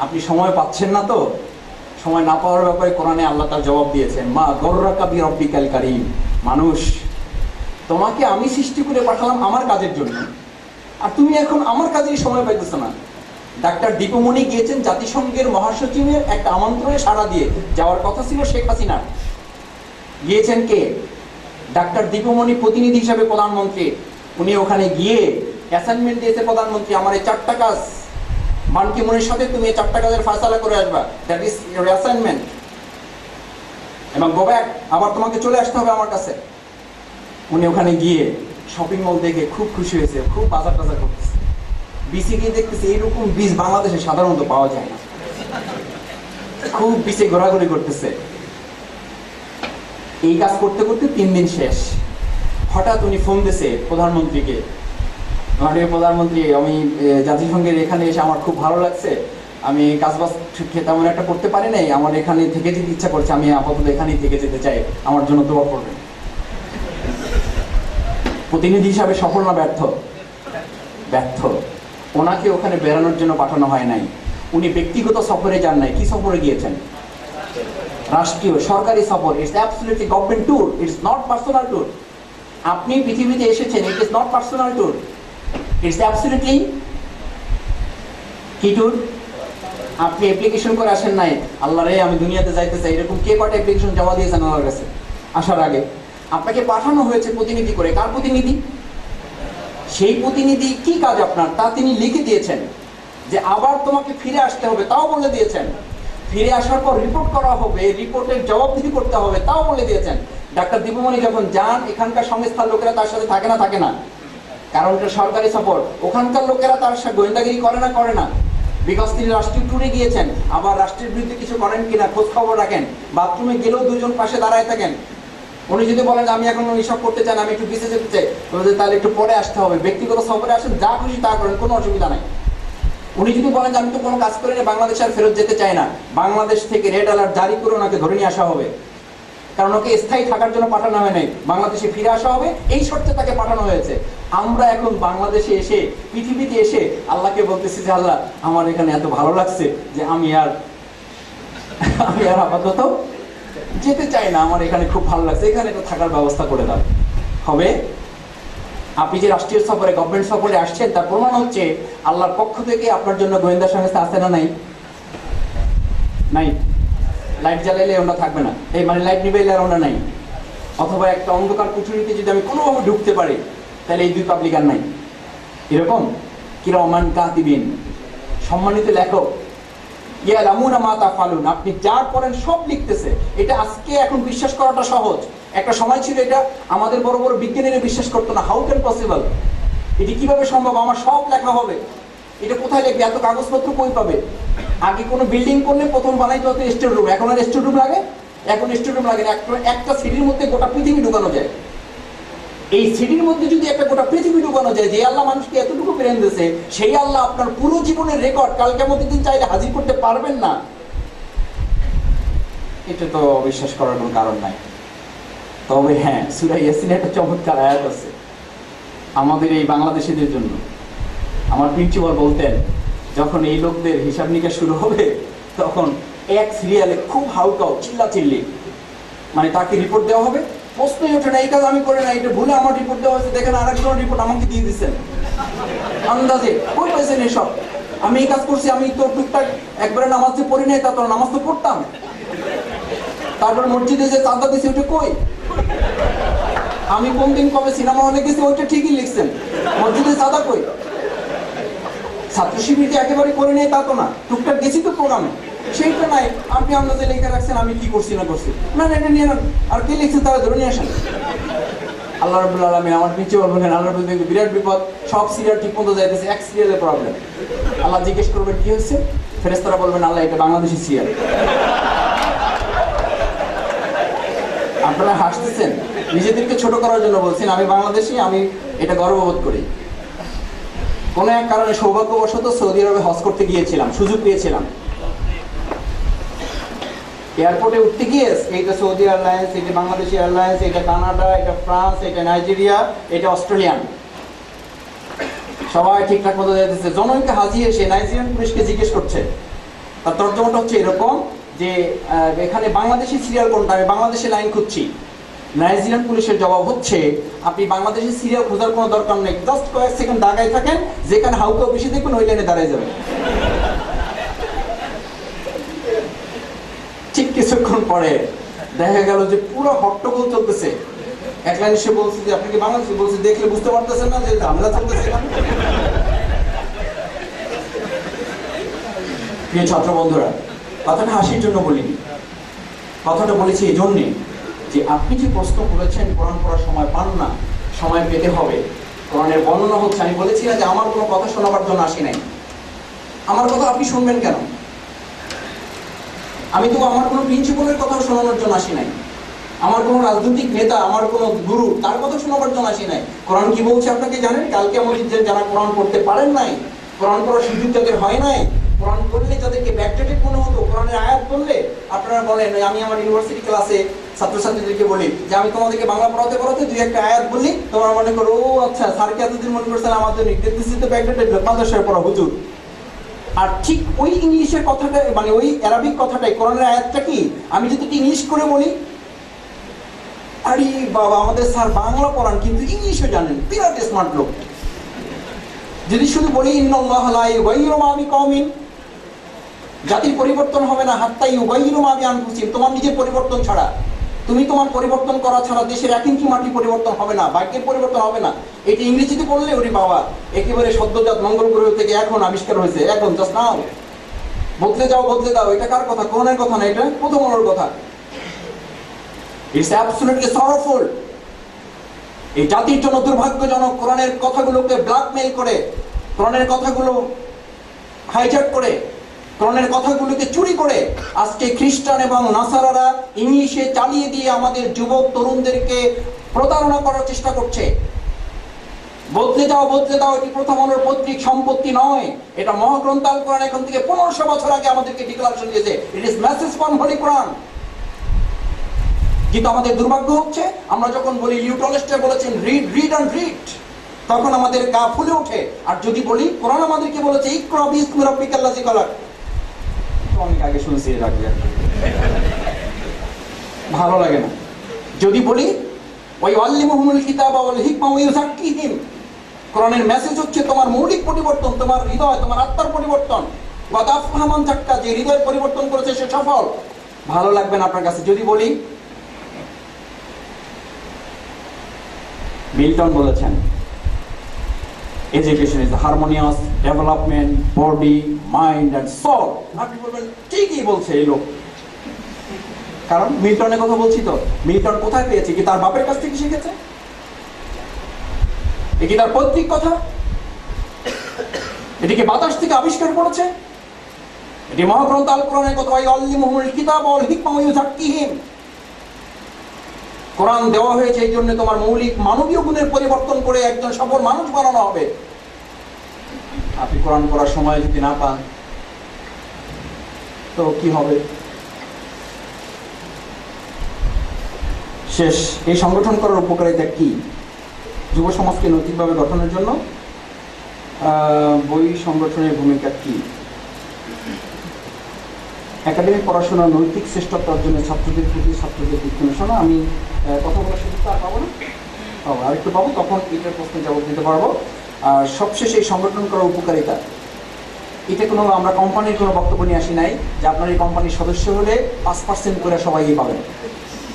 আপনি সময় পাচ্ছেন না, তো সময় না পাওয়ার ব্যাপারে কোরআনে আল্লাহ তার জবাব দিয়েছেন, মা গররাকা বিরব্বিকাল কারীম, মানুষ তোমাকে আমি সৃষ্টি করে পাঠালাম আমার কাজের জন্য, আর তুমি এখন আমার কাজেই সময় পাইতেছো না। ডাক্তার দীপমণি গিয়েছেন জাতিসংঘের মহাসচিবের একটা আমন্ত্রণে সাড়া দিয়ে, যাওয়ার কথা ছিল শেখ হাসিনা, গিয়েছেন কে? ডাক্তার দীপমণি প্রতিনিধি হিসাবে প্রধানমন্ত্রী। উনি ওখানে গিয়ে অ্যাসাইনমেন্ট দিয়েছে প্রধানমন্ত্রী, আমার এই 4টা কাজ, মান কি মুনের সাথে তুমি এই 4টা কাজের ফয়সালা করে আসবা, দ্যাট ইজ ইউর অ্যাসাইনমেন্ট, এবং গো ব্যাক, আবার তোমাকে চলে আসতে হবে আমার কাছে। উনি ওখানে গিয়ে শপিং মল দেখে খুব খুশি হয়েছে, খুব বাজার টাজার করতেছে। বিচে গিয়ে দেখতেছে এইরকম বীজ বাংলাদেশে সাধারণত পাওয়া যায় না, খুব বিচে ঘোরাঘুরি করতেছে। এই কাজ করতে করতে 3 দিন শেষ। হঠাৎ উনি ফোন দিয়েছে প্রধানমন্ত্রীকে, মাননীয় প্রধানমন্ত্রী, আমি জাতিসংঘের এখানে এসে আমার খুব ভালো লাগছে, আমি কাজবাজ তেমন একটা করতে পারি নাই, আমার এখানে থেকে যেতে ইচ্ছা করছে, আমি আপাতত এখানেই থেকে যেতে চাই, আমার জন্য দোয়া করবেন। প্রতিনিধি হিসাবে সফল না ব্যর্থ? ব্যর্থ। ওনাকে ওখানে বেড়ানোর জন্য পাঠানো হয় নাই, উনি ব্যক্তিগত সফরে যান নাই। কি সফরে গিয়েছেন? রাষ্ট্রীয় সরকারি সফর। It's absolutely government tour, it's not personal tour. আপনি পৃথিবীতে এসেছেন, ইট is not personal tour, it's absolutely কি ট্যুর? আপনি অ্যাপ্লিকেশন করে আসেন নাই, আল্লাহ রে আমি দুনিয়াতে যাইতে চাই, এরকম কে কটা অ্যাপ্লিকেশন জমা দিয়েছেন আল্লাহর কাছে আসার আগে? আপনাকে পাঠানো হয়েছে প্রতিনিধি করে। কার প্রতিনিধি? সেই প্রতিনিধি কি কাজ আপনার তা তিনি লিখে দিয়েছেন, যে আবার তোমাকে ফিরে আসতে হবে, তাও বলে দিয়েছেন। ফিরে আসার পর রিপোর্ট করা হবে, রিপোর্টের জবাবদিহি করতে হবে, তাও বলে দিয়েছেন। ডাক্তার দীপমণি যখন যান, এখানকার সংস্থার লোকেরা তার সাথে থাকে না? থাকে না, কারণ এটা সরকারি সফর। ওখানকার লোকেরা তার সাথে গোয়েন্দাগিরি করে না? করে না, বিকজ তিনি রাষ্ট্রীয় ট্যুরে গিয়েছেন। আবার রাষ্ট্রের বিরুদ্ধে কিছু করেন কিনা খোঁজ খবর রাখেন, বাথরুমে গেলেও 2 জন পাশে দাঁড়ায় থাকেন। উনি যদি বলেন আমি এখন এইসব করতে চান, আমি একটু বিচে যেতে চাই, তাহলে একটু পরে আসতে হবে। ব্যক্তিগত সফরে আসেন, যা খুশি তা করেন, কোনো অসুবিধা নাই। উনি যদি বলেন যে আমি তো কোনো কাজ করে না, বাংলাদেশে আর ফেরত যেতে চাই না, বাংলাদেশ থেকে রেড অ্যালার্ট জারি করে ওনাকে ধরে নিয়ে আসা হবে, কারণ ওকে স্থায়ী থাকার জন্য পাঠানো হয় নাই, বাংলাদেশে ফিরে আসা হবে, এই শর্তে তাকে পাঠানো হয়েছে। আমরা এখন বাংলাদেশে এসে, পৃথিবীতে এসে আল্লাহকে বলতেছি যে আল্লাহ আমার এখানে এত ভালো লাগছে যে আমি আর আপাতত যেতে চাই না, আমার এখানে খুব ভালো লাগছে, এখানে তো থাকার ব্যবস্থা করে দাও। হবে? আপনি যে রাষ্ট্রীয় সফরে, গভর্নমেন্ট সফরে আসছেন, তার প্রমাণ হচ্ছে আল্লাহর পক্ষ থেকে আপনার জন্য গোয়েন্দা সংস্থা আছে না নাই? নাই। লাইট জ্বালাইলে ওটা থাকবে না, এই মানে লাইট নিবাইলে আর ওটা নাই। অথবা একটা অন্ধকার কুঠুরিতে যদি আমি কোনোভাবে ঢুকতে পারি, তাহলে এই 2 পাবলিক আর নাই। এরকম কিরামান কাতিবিন, সম্মানিত লেখক, ইয়ালামুনা মা তাফআলুন, আপনি যা করেন সব লিখতেছে। এটা আজকে এখন বিশ্বাস করাটা সহজ, একটা সময় ছিল এটা আমাদের বড় বড় বিজ্ঞানীরা বিশ্বাস করতো না। হাউ ক্যান পসিবল, এটি কিভাবে সম্ভব, আমার সব লেখা হবে, এটা কোথায় লিখবে, এত কাগজপত্র কই পাবে? আগে কোনো বিল্ডিং করলে প্রথম বানাইতে হতো স্টোর রুম, এখন আর স্টোর রুম লাগে? এখন স্টোর রুম লাগে না, একটা সিটির মধ্যে গোটা পৃথিবী ঢুকানো যায়। এই সিটির মধ্যে যদি একটা গোটা পৃথিবী ঢুকানো যায়, যে আল্লাহ মানুষকে এতটুকু প্রেম দিয়েছে, সেই আল্লাহ আপনার পুরো জীবনের রেকর্ড কাল কিয়ামতের দিন চাইলে হাজির করতে পারবেন না। এটা তো অবিশ্বাস করার কোনো কারণ নাই। তবে হ্যাঁ, সূরা ইয়াসিনে একটা চমৎকার আয়াত আছে আমাদের এই বাংলাদেশিদের জন্য। আমার প্রিন্সিপাল বলতেন, যখন এই লোকদের হিসাব নিকাশ শুরু হবে, তখন এক সিরিয়ালে খুব হাউকাও চিল্লাচিল্লি, মানে তাকে রিপোর্ট দেওয়া হবে, প্রশ্নই ওঠে না এই কাজ আমি করে না, এটা ভুলে আমার রিপোর্ট দেওয়া হয়েছে, দেখেন আরেকজন রিপোর্ট আমাকে দিয়ে দিচ্ছেন আন্দাজে, কই পাইছেন এসব? আমি এই কাজ করছি, আমি তো টুকটাক একবারে নামাজ যে পড়ি নাই, তা তো নামাজ তো পড়তাম, তারপর মসজিদে যে চাঁদা দিছি ওটা কই? আমি কোন দিন কবে সিনেমা হলে গেছি ওইটা ঠিকই লিখছেন, মসজিদে চাঁদা কই? ছাত্র শিবিরকে একেবারে করে নেই তা তো না, টুকটাক গেছি তো প্রোগ্রামে, সেইটা নাই, আপনি আপনাদের লিখে রাখছেন আমি কি করছি না করছি, না না এটা নিয়ে নেন, আর কে লিখছেন তারা ধরে নিয়ে আসেন। আল্লাহ রাব্বুল আলামিন আমার নিচে বলবেন, আল্লাহ রাব্বুল আলামিন বিরাট বিপদ, সব সিরিয়াল ঠিক মতো যাইতেছে, এক সিরিয়ালের প্রবলেম। আল্লাহ জিজ্ঞেস করবেন কি হয়েছে, ফেরেশতারা বলবেন আল্লাহ এটা বাংলাদেশি সিরিয়াল। আপনারা হাসতেছেন, নিজেদেরকে ছোট করার জন্য বলছেন, আমি বাংলাদেশি, আমি এটা গর্ববোধ করি। কোনো এক কারণে সৌভাগ্যবশত সৌদি আরবে হজ করতে গিয়েছিলাম, সুযোগ পেয়েছিলাম। এয়ারপোর্টে উঠতে গিয়ে এইটা সৌদি এয়ারলাইন্স, এটা বাংলাদেশি এয়ারলাইন্স, এটা কানাডা, এটা ফ্রান্স, এটা নাইজেরিয়া, এটা অস্ট্রেলিয়ান, সবাই ঠিকঠাক মতো যাইতেছে। জনৈক হাজি এসে নাইজেরিয়ান পুলিশকে জিজ্ঞেস করছে, তার তর্জমাটা হচ্ছে এরকম যে এখানে বাংলাদেশি সিরিয়াল কোনটা, আমি বাংলাদেশি লাইন খুঁজছি। নাইজেরিয়ান পুলিশের জবাব হচ্ছে, আপনি বাংলাদেশি সিরিয়াল খোঁজার কোনো দরকার নেই, জাস্ট কয়েক সেকেন্ড দাঁড়ায় থাকেন, যেখানে হাউকাও বেশি দেখবেন ওই লাইনে দাঁড়ায় যাবেন। ঠিক কিছুক্ষণ পরে দেখা গেল যে পুরো হট্টগোল চলতেছে। এক লাইন এসে বলছে যে আপনি কি বাংলাদেশি, বলছে দেখলে বুঝতে পারতেছেন না যে ঝামেলা চলতেছে না। প্রিয় ছাত্র বন্ধুরা, কথাটা হাসির জন্য বলিনি, কথাটা বলেছি এই জন্যে যে আপনি যে প্রশ্ন করেছেন কোরআন পড়ার সময় পান না, সময় পেতে হবে। কোরআনের বর্ণনা হচ্ছে, আমি বলেছি না যে আমার কোনো কথা শোনাবার জন্য আসি নাই। আমার কথা আপনি শুনবেন কেন? আমি তো আমার কোনো প্রিন্সিপালের কথা শোনানোর জন্য আসি নাই, আমার কোনো রাজনৈতিক নেতা, আমার কোনো গুরু, তার কথা শোনাবার জন্য আসি নাই। কোরআন কি বলছে আপনাকে জানেন? কালকে আমাদের যে যারা কোরআন পড়তে পারেন নাই, কোরআন পড়ার সুযোগ যাদের হয় নাই, কোরআন পড়লে যাদেরকে ব্যাকডেটেড মনে হতো, কোরআনের আয়াত বললে আপনারা বলেন, আমি আমার ইউনিভার্সিটি ক্লাসে ছাত্রছাত্রীদেরকে বলি যে আমি তোমাদেরকে বাংলা পড়াতে পড়াতে দুই একটা আয়াত বললি, তোমরা মনে করো ও আচ্ছা স্যারকে এতদিন মনে করছেন আমার জন্য তো ব্যাকডেটেড মাদ্রাসায় পড়া হুজুর। আর ঠিক ওই ইংলিশের কথাটা, মানে ওই অ্যারাবিক কথাটাই কোরআনের আয়াতটা কি আমি যদি ইংলিশ করে বলি, আরে বাবা আমাদের স্যার বাংলা পড়ান কিন্তু ইংলিশও জানেন, বিরাট স্মার্ট লোক। যদি শুধু বলি ইন্নাল্লাহা লা ইউগাইয়িরু মা বিকওমিন, জাতির পরিবর্তন হবে না হাত্তা ইউগাইয়িরু মা বিআনফুসিহিম, তোমার নিজের পরিবর্তন ছাড়া, তুমি তোমার পরিবর্তন করা ছাড়া দেশের এক ইঞ্চি মাটি পরিবর্তন হবে না, ভাগ্যের পরিবর্তন হবে না। এটি ইংরেজিতে বললে ওরে বাবা একেবারে সদ্যজাত মঙ্গল গ্রহ থেকে এখন আবিষ্কার হয়েছে, এখন জাস্ট নাও, বদলে যাও বদলে দাও। এটা কার কথা? কোরআনের কথা না, এটা প্রথম আলোর কথা। It's absolutely sorrowful. এই জাতির জন্য দুর্ভাগ্যজনক, কোরআনের কথাগুলোকে ব্ল্যাকমেইল করে, কোরআনের কথাগুলো হাইজ্যাক করে, কোরআনের কথাগুলোকে চুরি করে আজকে খ্রিস্টান এবং নাসারারা ইংলিশে চালিয়ে দিয়ে আমাদের যুবক তরুণদেরকে প্রতারণা করার চেষ্টা করছে। বদলে যাও বদলে দাও, এটি প্রথম আলোর পৈতৃক সম্পত্তি নয়, এটা মহাগ্রন্থ আল কোরআন এখন থেকে 1500 বছর আগে আমাদেরকে ডিক্লারেশন দিয়েছে, it is message from holy Quran. কিন্তু আমাদের দুর্ভাগ্য হচ্ছে আমরা যখন বলি লিউ টলস্টয় বলেছেন রিড রিড অ্যান্ড রিড, তখন আমাদের গা ফুলে ওঠে। আর যদি বলি কোরআন আমাদেরকে বলেছে ইকরা বিসমি রাব্বিকাল্লাযী খালাক, তো অনেক আগে শুনছি এর আগে, ভালো লাগে না। যদি বলি ওয়া ইউআল্লিমুহুমুল কিতাবা ওয়াল হিকমা ওয়া ইউযাক্কিহিম, কোরআনের মেসেজ হচ্ছে তোমার মৌলিক পরিবর্তন, তোমার হৃদয়, তোমার আত্মার পরিবর্তন। ওয়া তাফহামু মান যাক্কা, যে হৃদয় পরিবর্তন করেছে সে সফল, ভালো লাগবে না আপনার কাছে। যদি বলি মিল্টন বলেছেন education is harmonious development body mind and soul, আপনি বলবেন ঠিকই বলছে এই লোক, কারণ মিল্টনের কথা বলছি তো। মিল্টন কোথায় পেয়েছে? কি তার বাপের কাছ থেকে শিখেছে? এ কি তার পৈতৃক কথা? এটিকে বাতাস থেকে আবিষ্কার করেছে? এটি মহাগ্রন্থ আল কোরআনের কথা, ওয়া ইউআল্লিমুহুমুল কিতাবা ওয়াল হিকমা ওয়া ইউযাক্কিহিম। কোরআন দেওয়া হয়েছে এই জন্য তোমার মৌলিক মানবীয় গুণের পরিবর্তন করে একজন সফল মানুষ বানানো হবে। আপনি কোরআন পড়ার সময় যদি না পান তো কি হবে? শেষ। এই সংগঠন করার উপকারিতা কি? যুব সমাজকে নৈতিকভাবে গঠনের জন্য বই সংগঠনের ভূমিকা কি? একাডেমিক পড়াশোনা নৈতিক শ্রেষ্ঠত্ব অর্জনের ছাত্রদের প্রতি ছাত্রদের দিকনির্দেশনা। আমি কথা বলার সুযোগ আর পাবো না, আরেকটু পাবো, তখন এটার প্রশ্নে জবাব দিতে পারবো। আর সবশেষে এই সংগঠন করার উপকারিতা, এটা কোনো আমরা কোম্পানির কোনো বক্তব্য নিয়ে আসি নাই যে আপনার এই কোম্পানির সদস্য হলে 5% করে সবাই পাবেন,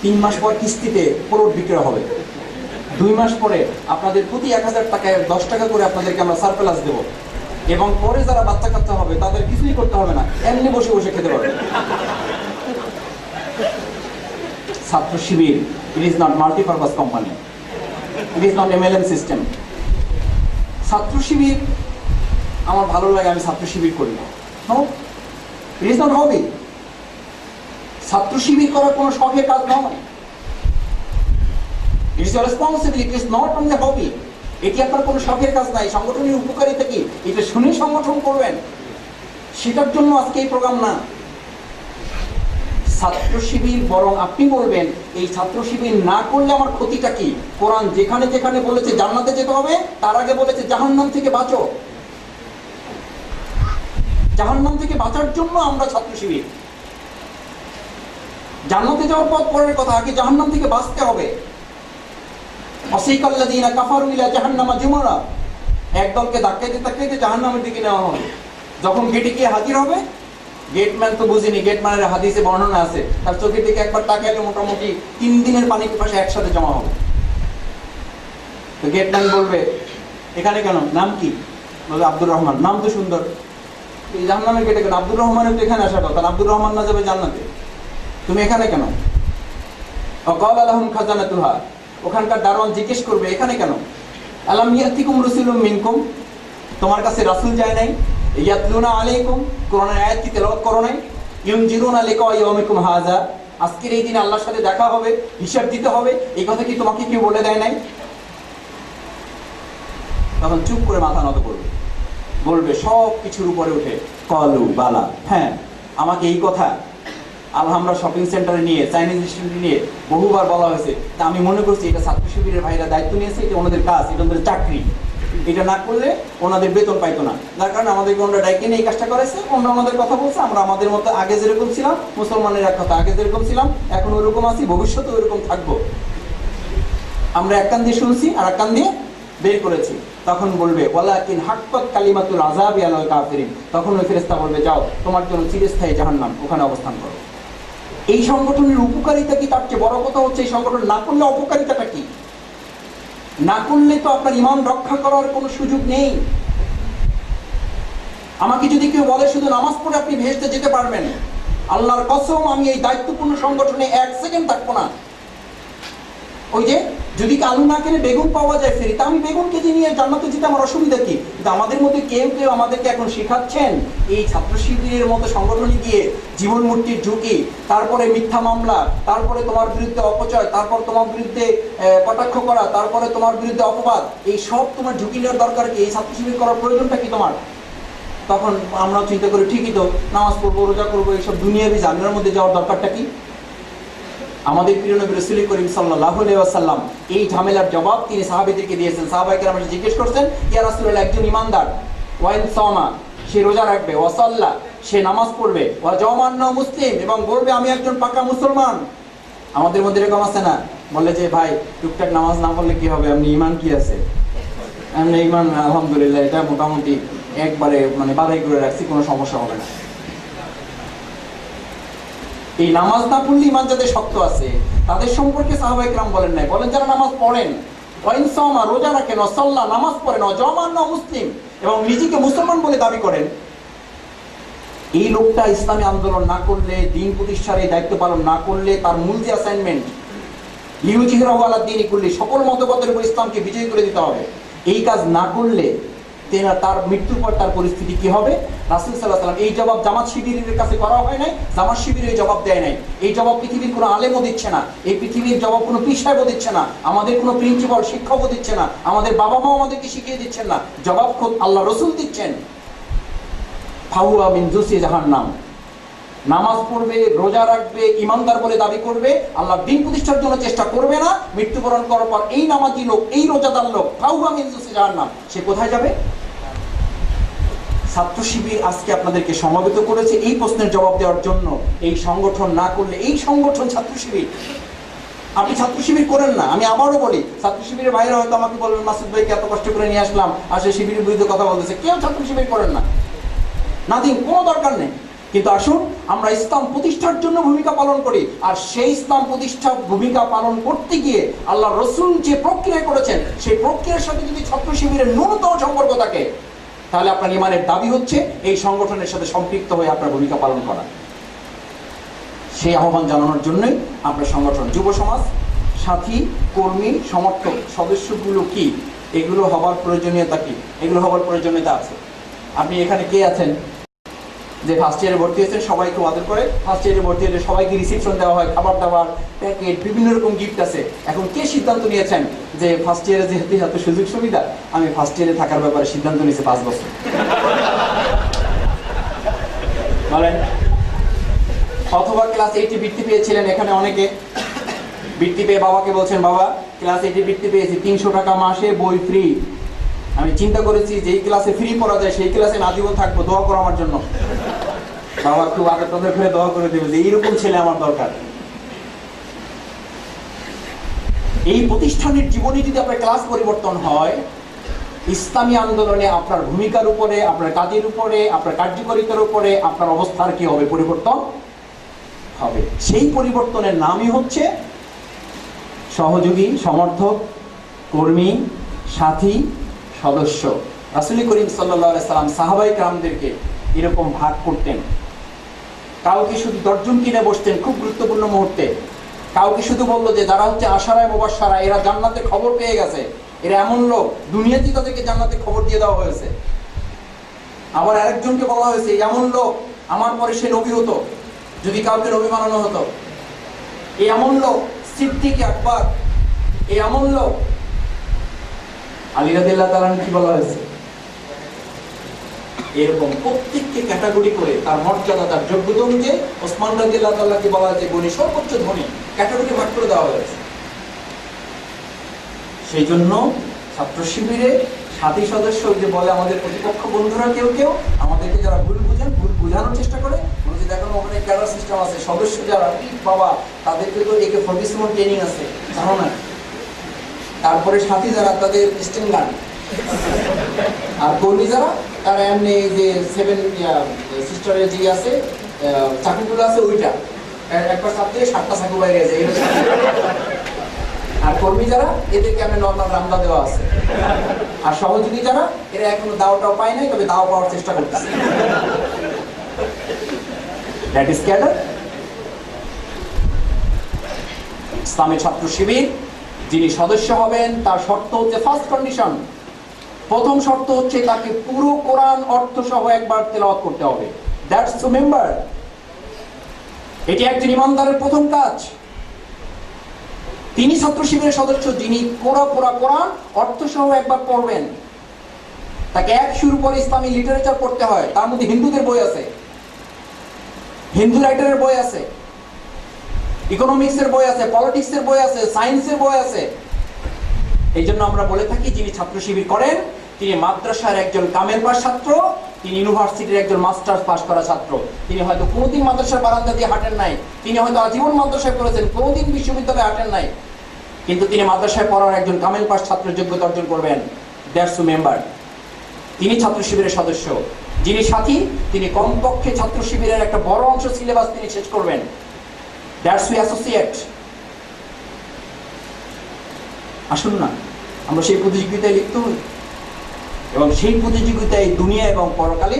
3 মাস পর কিস্তিতে পুরোট বিক্রয় হবে, 2 মাস পরে আপনাদের প্রতি 1000 টাকায় 10 টাকা করে আপনাদেরকে আমরা সারপ্লাস দেবো, এবং পরে যারা বাচ্চা কাচ্চা হবে তাদের কিছুই করতে হবে না, এমনি বসে বসে খেতে পারবে। Chhatra Shibir, it is not multipurpose company, it is not MLM system. Chhatra Shibir আমার ভালো লাগে, আমি ছাত্র শিবির করি না, no, it is not hobby. Chhatra Shibir করার কোনো শখের কাজ নয়, it is responsibility, it is not only hobby. এটি আপনার কোনো শখের কাজ নাই। সংগঠনের উপকারিতা কি এটা শুনে সংগঠন করবেন, সেটার জন্য আজকে এই প্রোগ্রাম না। ছাত্র শিবির বরং আপনি বলবেন এই ছাত্র শিবির না করলে আমার ক্ষতিটা কি। কোরআন যেখানে যেখানে বলেছে জান্নাতে যেতে হবে, তার আগে বলেছে জাহান্নাম থেকে বাঁচো। জাহান্নাম থেকে বাঁচার জন্য আমরা ছাত্র শিবির। জান্নাতে যাওয়ার পথ পরের কথা, আগে জাহান্নাম থেকে বাঁচতে হবে। ওয়াসিকাল্লাযীনা কাফারু ইলা জাহান্নামা যুমারা, একদলকে ধাক্কাইতে ধাক্কাইতে জাহান্নামের দিকে নেওয়া হবে। যখন গেটে গিয়ে হাজির হবে, গেটম্যান তো বুঝিনি, গেটম্যানের হাদিসে বর্ণনা আছে তার চোখের দিকে একবার তাকাইলে মোটামুটি 3 দিনের পানি পিপাসা একসাথে জমা হবে। তো গেটম্যান বলবে এখানে কেন, নাম কি? বলে আব্দুর রহমান। নাম তো সুন্দর, এই জাহান্নামের গেটে কেন? আব্দুর রহমানের তো এখানে আসার কথা, আব্দুর রহমান না যাবে জান্নাতে, তুমি এখানে কেন? ওয়াকালা লাহুম খাজানাতুহা, ওখানকার দারোয়ান জিজ্ঞেস করবে এখানে কেন? আলাম ইয়াতিকুম রাসূলুম মিনকুম, তোমার কাছে রাসূল যায় নাই? ইয়াতলুনা আলাইকুম, কোরআনের আয়াত কি তেলাওয়াত করো নাই? ইউনজিরুনা লিকা ইয়াউমিকুম হাযা, আজকের এই দিনে আল্লাহর সাথে দেখা হবে, হিসাব দিতে হবে, এই কথা কি তোমাকে কেউ বলে দেয় নাই? তখন চুপ করে মাথা নত করবে, বলবে সব কিছুর উপরে উঠে কলু বালা, হ্যাঁ আমাকে এই কথা আলহামরা শপিং সেন্টারে নিয়ে, চাইনিজ রেস্টুরেন্টে নিয়ে বহুবার বলা হয়েছে। তা আমি মনে করছি এটা ছাত্র শিবিরের ভাইরা দায়িত্ব নিয়েছে, এটা ওনাদের কাজ, এটা ওনাদের চাকরি, এটা না করলে ওনাদের বেতন পাইতো না। যার কারণে আমাদেরকে ওনারা ডাইকে নিয়ে এই কাজটা করেছে, ওনারা ওনাদের কথা বলছে। আমরা আমাদের মতো আগে যেরকম ছিলাম, মুসলমানের এক কথা, আগে যেরকম ছিলাম এখন ওইরকম আছি, ভবিষ্যতে ওইরকম থাকবো। আমরা এক কান দিয়ে শুনছি আর এক কান দিয়ে বের করেছি। তখন বলবে ওয়ালাকিন হাক্কাত কালিমাতুল আযাবি আলাল কাফিরিন, তখন ওই ফেরেশতা বলবে যাও তোমার জন্য চিরস্থায়ী জাহান্নাম, ওখানে অবস্থান করো। এই সংগঠনের উপকারিতা কি? তার চেয়ে বড় কথা হচ্ছে এই সংগঠন না করলে অপকারিতাটা কি? না করলে তো আপনার ঈমান রক্ষা করার কোনো সুযোগ নেই। আমাকে যদি কেউ বলে শুধু নামাজ পড়ে আপনি ভেস্তে যেতে পারবেন, আল্লাহর কসম আমি এই দায়িত্বপূর্ণ সংগঠনে 1 সেকেন্ড থাকবো না। ওই যে যদি আলু না কিনে বেগুন পাওয়া যায় ফ্রি, তা আমি বেগুন কেজি নিয়ে জান্নাতে যেতে আমার অসুবিধা কি? কিন্তু আমাদের মধ্যে কেউ কেউ আমাদেরকে এখন শেখাচ্ছেন এই ছাত্র শিবিরের মতো সংগঠনে গিয়ে জীবন মুক্তির ঝুঁকি, তারপরে মিথ্যা মামলা, তারপরে তোমার বিরুদ্ধে অপচয়, তারপর তোমার বিরুদ্ধে কটাক্ষ করা, তারপরে তোমার বিরুদ্ধে অপবাদ, এই সব তোমার ঝুঁকি নেওয়ার দরকার কি? এই ছাত্র শিবির করার প্রয়োজনটা কি তোমার? তখন আমরা চিন্তা করি ঠিকই তো, নামাজ পড়বো, রোজা করবো, এইসব দুনিয়াবি জানার মধ্যে যাওয়ার দরকারটা কি? আমাদের প্রিয় নবী রাসূল করিম সাল্লাল্লাহু আলাইহি ওয়াসাল্লাম এই ঝামেলার জবাব তিনি সাহাবীদেরকে দিয়েছেন। সাহাবায়ে কেরাম এসে জিজ্ঞেস করছেন, ইয়া রাসূলুল্লাহ, একজন ঈমানদার ওয়াইন সামা, সে রোজা রাখবে, ওয়া সাল্লা, সে নামাজ পড়বে, ওয়া জামান্না মুসলিম, এবং বলবে আমি একজন পাকা মুসলমান। আমাদের মধ্যে এরকম আছে না? বলে যে ভাই টুকটাক নামাজ না পড়লে কি হবে, আপনি ঈমান কি আছে? এমনি ঈমান আলহামদুলিল্লাহ এটা মোটামুটি একবারে মানে বাড়াই করে রাখছি, কোনো সমস্যা হবে না। এই নামাজ না পড়লে ঈমান যাদের শক্ত আছে তাদের সম্পর্কে সাহাবায়ে কেরাম বলেন নাই, বলেন যারা নামাজ পড়েন, ওয়াইন সামা, রোজা রাখেন, ওয়া সাল্লা, নামাজ পড়েন, ওয়া জামান্না মুসলিম, এবং নিজেকে মুসলমান বলে দাবি করেন। এই লোকটা ইসলামী আন্দোলন না করলে, দ্বীন প্রতিষ্ঠার এই দায়িত্ব পালন না করলে, তার মূল যে অ্যাসাইনমেন্ট লিইউযহিরাহু আলা দ্বীনি কুল্লি, সকল মতবাদের উপর ইসলামকে বিজয়ী করে দিতে হবে, এই কাজ না করলে তার মৃত্যুর পর তার পরিস্থিতি কি হবে? রাসূল সাল্লাল্লাহু আলাইহি ওয়াসাল্লাম এই জবাব জামাত শিবিরের কাছে করা হয় নাই, জামাত শিবির এই জবাব দেয় নাই, এই জবাব পৃথিবীর কোনো আলেমও দিচ্ছে না, এই পৃথিবীর জবাব কোনো পীর সাহেবও দিচ্ছে না, আমাদের কোনো প্রিন্সিপাল শিক্ষকও দিচ্ছে না, আমাদের বাবা মাও আমাদেরকে শিখিয়ে দিচ্ছেন না, জবাব খোদ আল্লাহ রাসূল দিচ্ছেন। ফাহুয়া মিন জুসি জাহান্নাম, নামাজ পড়বে, রোজা রাখবে, ইমানদার বলে দাবি করবে, আল্লাহর দ্বীন প্রতিষ্ঠার জন্য চেষ্টা করবে না, মৃত্যুবরণ করার পর এই নামাজি লোক, এই রোজাদার লোক, ফাহুয়া মিন জুসি জাহান্নাম, সে কোথায় যাবে? ছাত্র শিবির আজকে আপনাদেরকে সমবেত করেছে এই প্রশ্নের জবাব দেওয়ার জন্য। এই সংগঠন না করলে, এই সংগঠন ছাত্র শিবির, আপনি ছাত্র শিবির করেন না, আমি আবারও বলি, ছাত্র শিবিরের বাইরে হয়তো আমাকে বলবেন মাসুদ ভাইকে এত কষ্ট করে নিয়ে আসলাম আর সে শিবিরের বিরুদ্ধে কথা বলতেছে। কেউ ছাত্র শিবির করেন না, নাথিং, কোনো দরকার নেই। কিন্তু আসুন আমরা ইসলাম প্রতিষ্ঠার জন্য ভূমিকা পালন করি, আর সেই ইসলাম প্রতিষ্ঠার ভূমিকা পালন করতে গিয়ে আল্লাহ রাসূল যে প্রক্রিয়া করেছেন সেই প্রক্রিয়ার সাথে যদি ছাত্র শিবিরের ন্যূনতম সম্পর্ক থাকে তাহলে আপনার ইমানের দাবি হচ্ছে এই সংগঠনের সাথে সম্পৃক্ত হয়ে আপনার ভূমিকা পালন করা। সেই আহ্বান জানানোর জন্যই আপনার সংগঠন। যুব সমাজ, সাথী, কর্মী, সমর্থক, সদস্যগুলো কি, এগুলো হবার প্রয়োজনীয়তা কি? এগুলো হবার প্রয়োজনীয়তা আছে। আপনি এখানে কে আছেন যে ফার্স্ট ইয়ারে ভর্তি হয়েছেন, সবাইকে আদর করে, ফার্স্ট ইয়ারে ভর্তি হলে সবাইকে রিসিপশন দেওয়া হয়, খাবার দাবার, প্যাকেট, বিভিন্ন রকম গিফট আছে। এখন কে সিদ্ধান্ত নিয়েছেন যে ফার্স্ট ইয়ারে যেহেতু এত সুযোগ সুবিধা, আমি ফার্স্ট ইয়ারে থাকার ব্যাপারে সিদ্ধান্ত নিয়েছি 5 বছর? বলেন। অথবা ক্লাস 8 বৃত্তি পেয়েছিলেন, এখানে অনেকে বৃত্তি পেয়ে বাবাকে বলছেন, বাবা ক্লাস 8 বৃত্তি পেয়েছি, 300 টাকা মাসে, বই ফ্রি। আমি চিন্তা করেছি যেই ক্লাসে ফ্রি পড়া যায় সেই ক্লাসে আজীবন থাকবো, দোয়া করো আমার জন্য। বাবা খুব আগে তাদের করে দোয়া করে দেবে যে এইরকম ছেলে আমার দরকার। এই প্রতিষ্ঠানের জীবনে যদি আপনার ক্লাস পরিবর্তন হয়, ইসলামী আন্দোলনে আপনার ভূমিকার উপরে, আপনার কাজের উপরে, আপনার কার্যকারিতার উপরে আপনার অবস্থার কি হবে? পরিবর্তন হবে। সেই পরিবর্তনের নামই হচ্ছে সহযোগী, সমর্থক, কর্মী, সাথী, সদস্য। রাসূল করিম সাল্লাল্লাহু আলাইহি সাল্লাম সাহাবায়ে কেরামদেরকে এরকম ভাগ করতেন। কাউকে শুধু 10 জন কিনে বসতেন খুব গুরুত্বপূর্ণ মুহূর্তে, কাউকে শুধু বললো যে যারা হচ্ছে আশারায়ে মুবাশশারা, এরা জান্নাতের খবর পেয়ে গেছে, এরা এমন লোক, দুনিয়াতেই তাদেরকে জান্নাতের খবর দিয়ে দেওয়া হয়েছে। আবার আরেকজনকে বলা হয়েছে এমন লোক আমার পরে সে নবী হতো, যদি কাউকে নবী বানানো হতো। এমন লোক সিদ্দিক আকবর, এমন লোক আলী রাদিয়াল্লাহু তাআলা কি বলা হয়েছে? এরকম প্রত্যেককে ক্যাটাগরি করে তার মর্যাদা, তার যোগ্যতা অনুযায়ী ওসমান রাদিয়াল্লাহু তাআলাকে বলা হয়েছে গুণী, সর্বোচ্চ ধনী, ক্যাটাগরি ভাগ করে দেওয়া হয়েছে। সেই জন্য ছাত্র শিবিরে সাথী সদস্য যে বলে আমাদের প্রতিপক্ষ বন্ধুরা কেউ কেউ আমাদেরকে যারা ভুল বুঝেন, ভুল বোঝানোর চেষ্টা করে, বলছে দেখুন ওখানে ক্যাডার সিস্টেম আছে, সদস্য যারা বাবা তাদেরকে তো একে 47 ট্রেনিং আছে, জানো না? তারপরে সাথী যারা তাদের স্টেন গান, আর কর্মী যারা তারা এমনি যে 7 সিস্টারের যে আছে চাকুগুলো আছে ওইটা একবার চাপ দিয়ে 7টা চাকু বাইরে গেছে। আর কর্মী যারা এদেরকে আমি নর্মাল রামদা দেওয়া আছে। আর সহযোগী যারা এরা এখনো দাওটাও পায় নাই, তবে দাও পাওয়ার চেষ্টা করতেছে। That is cadre. ইসলামী ছাত্র শিবির যিনি সদস্য হবেন তার শর্ত হচ্ছে, ফার্স্ট কন্ডিশন, প্রথম শর্ত হচ্ছে তাকে পুরো কোরআন অর্থ সহ একবার তেলাওয়াত করতে হবে। That's too member. এটি একজন ইমানদারের প্রথম কাজ। তিনি ছাত্র শিবিরের সদস্য যিনি পুরো কোরআন অর্থ সহ একবার পড়বেন। তাকে এক শুরু করে ইসলামী লিটারেচার পড়তে হয়, তার মধ্যে হিন্দুদের বই আছে, হিন্দু রাইটারের বই আছে, ইকোনমিক্সের বই আছে, পলিটিক্সের বই আছে, সায়েন্সের বই আছে। এই জন্য আমরা বলে থাকি যিনি ছাত্র শিবির করেন তিনি মাদ্রাসার একজন কামেল পাস ছাত্র, তিনি ইউনিভার্সিটির একজন মাস্টার্স পাস করা ছাত্র। তিনি হয়তো কোনোদিন মাদ্রাসার বারান্দা দিয়ে হাঁটেন নাই, তিনি হয়তো আজীবন মাদ্রাসায় পড়েছেন, কোনোদিন বিশ্ববিদ্যালয়ে হাঁটেন নাই, কিন্তু তিনি মাদ্রাসায় পড়ার একজন কামেল পাস ছাত্রের যোগ্যতা অর্জন করবেন। That's too member. তিনি ছাত্র শিবিরের সদস্য। যিনি সাথী তিনি কমপক্ষে ছাত্র শিবিরের একটা বড় অংশ সিলেবাস তিনি শেষ করবেন। That's too associate. আসুন না আমরা সেই প্রতিযোগিতায় লিপ্ত হই, এবং সেই প্রতিযোগিতায় দুনিয়া এবং পরকালে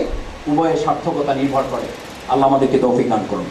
উভয়ের সার্থকতা নির্ভর করে। আল্লাহ আমাদেরকে তৌফিক দান করুন।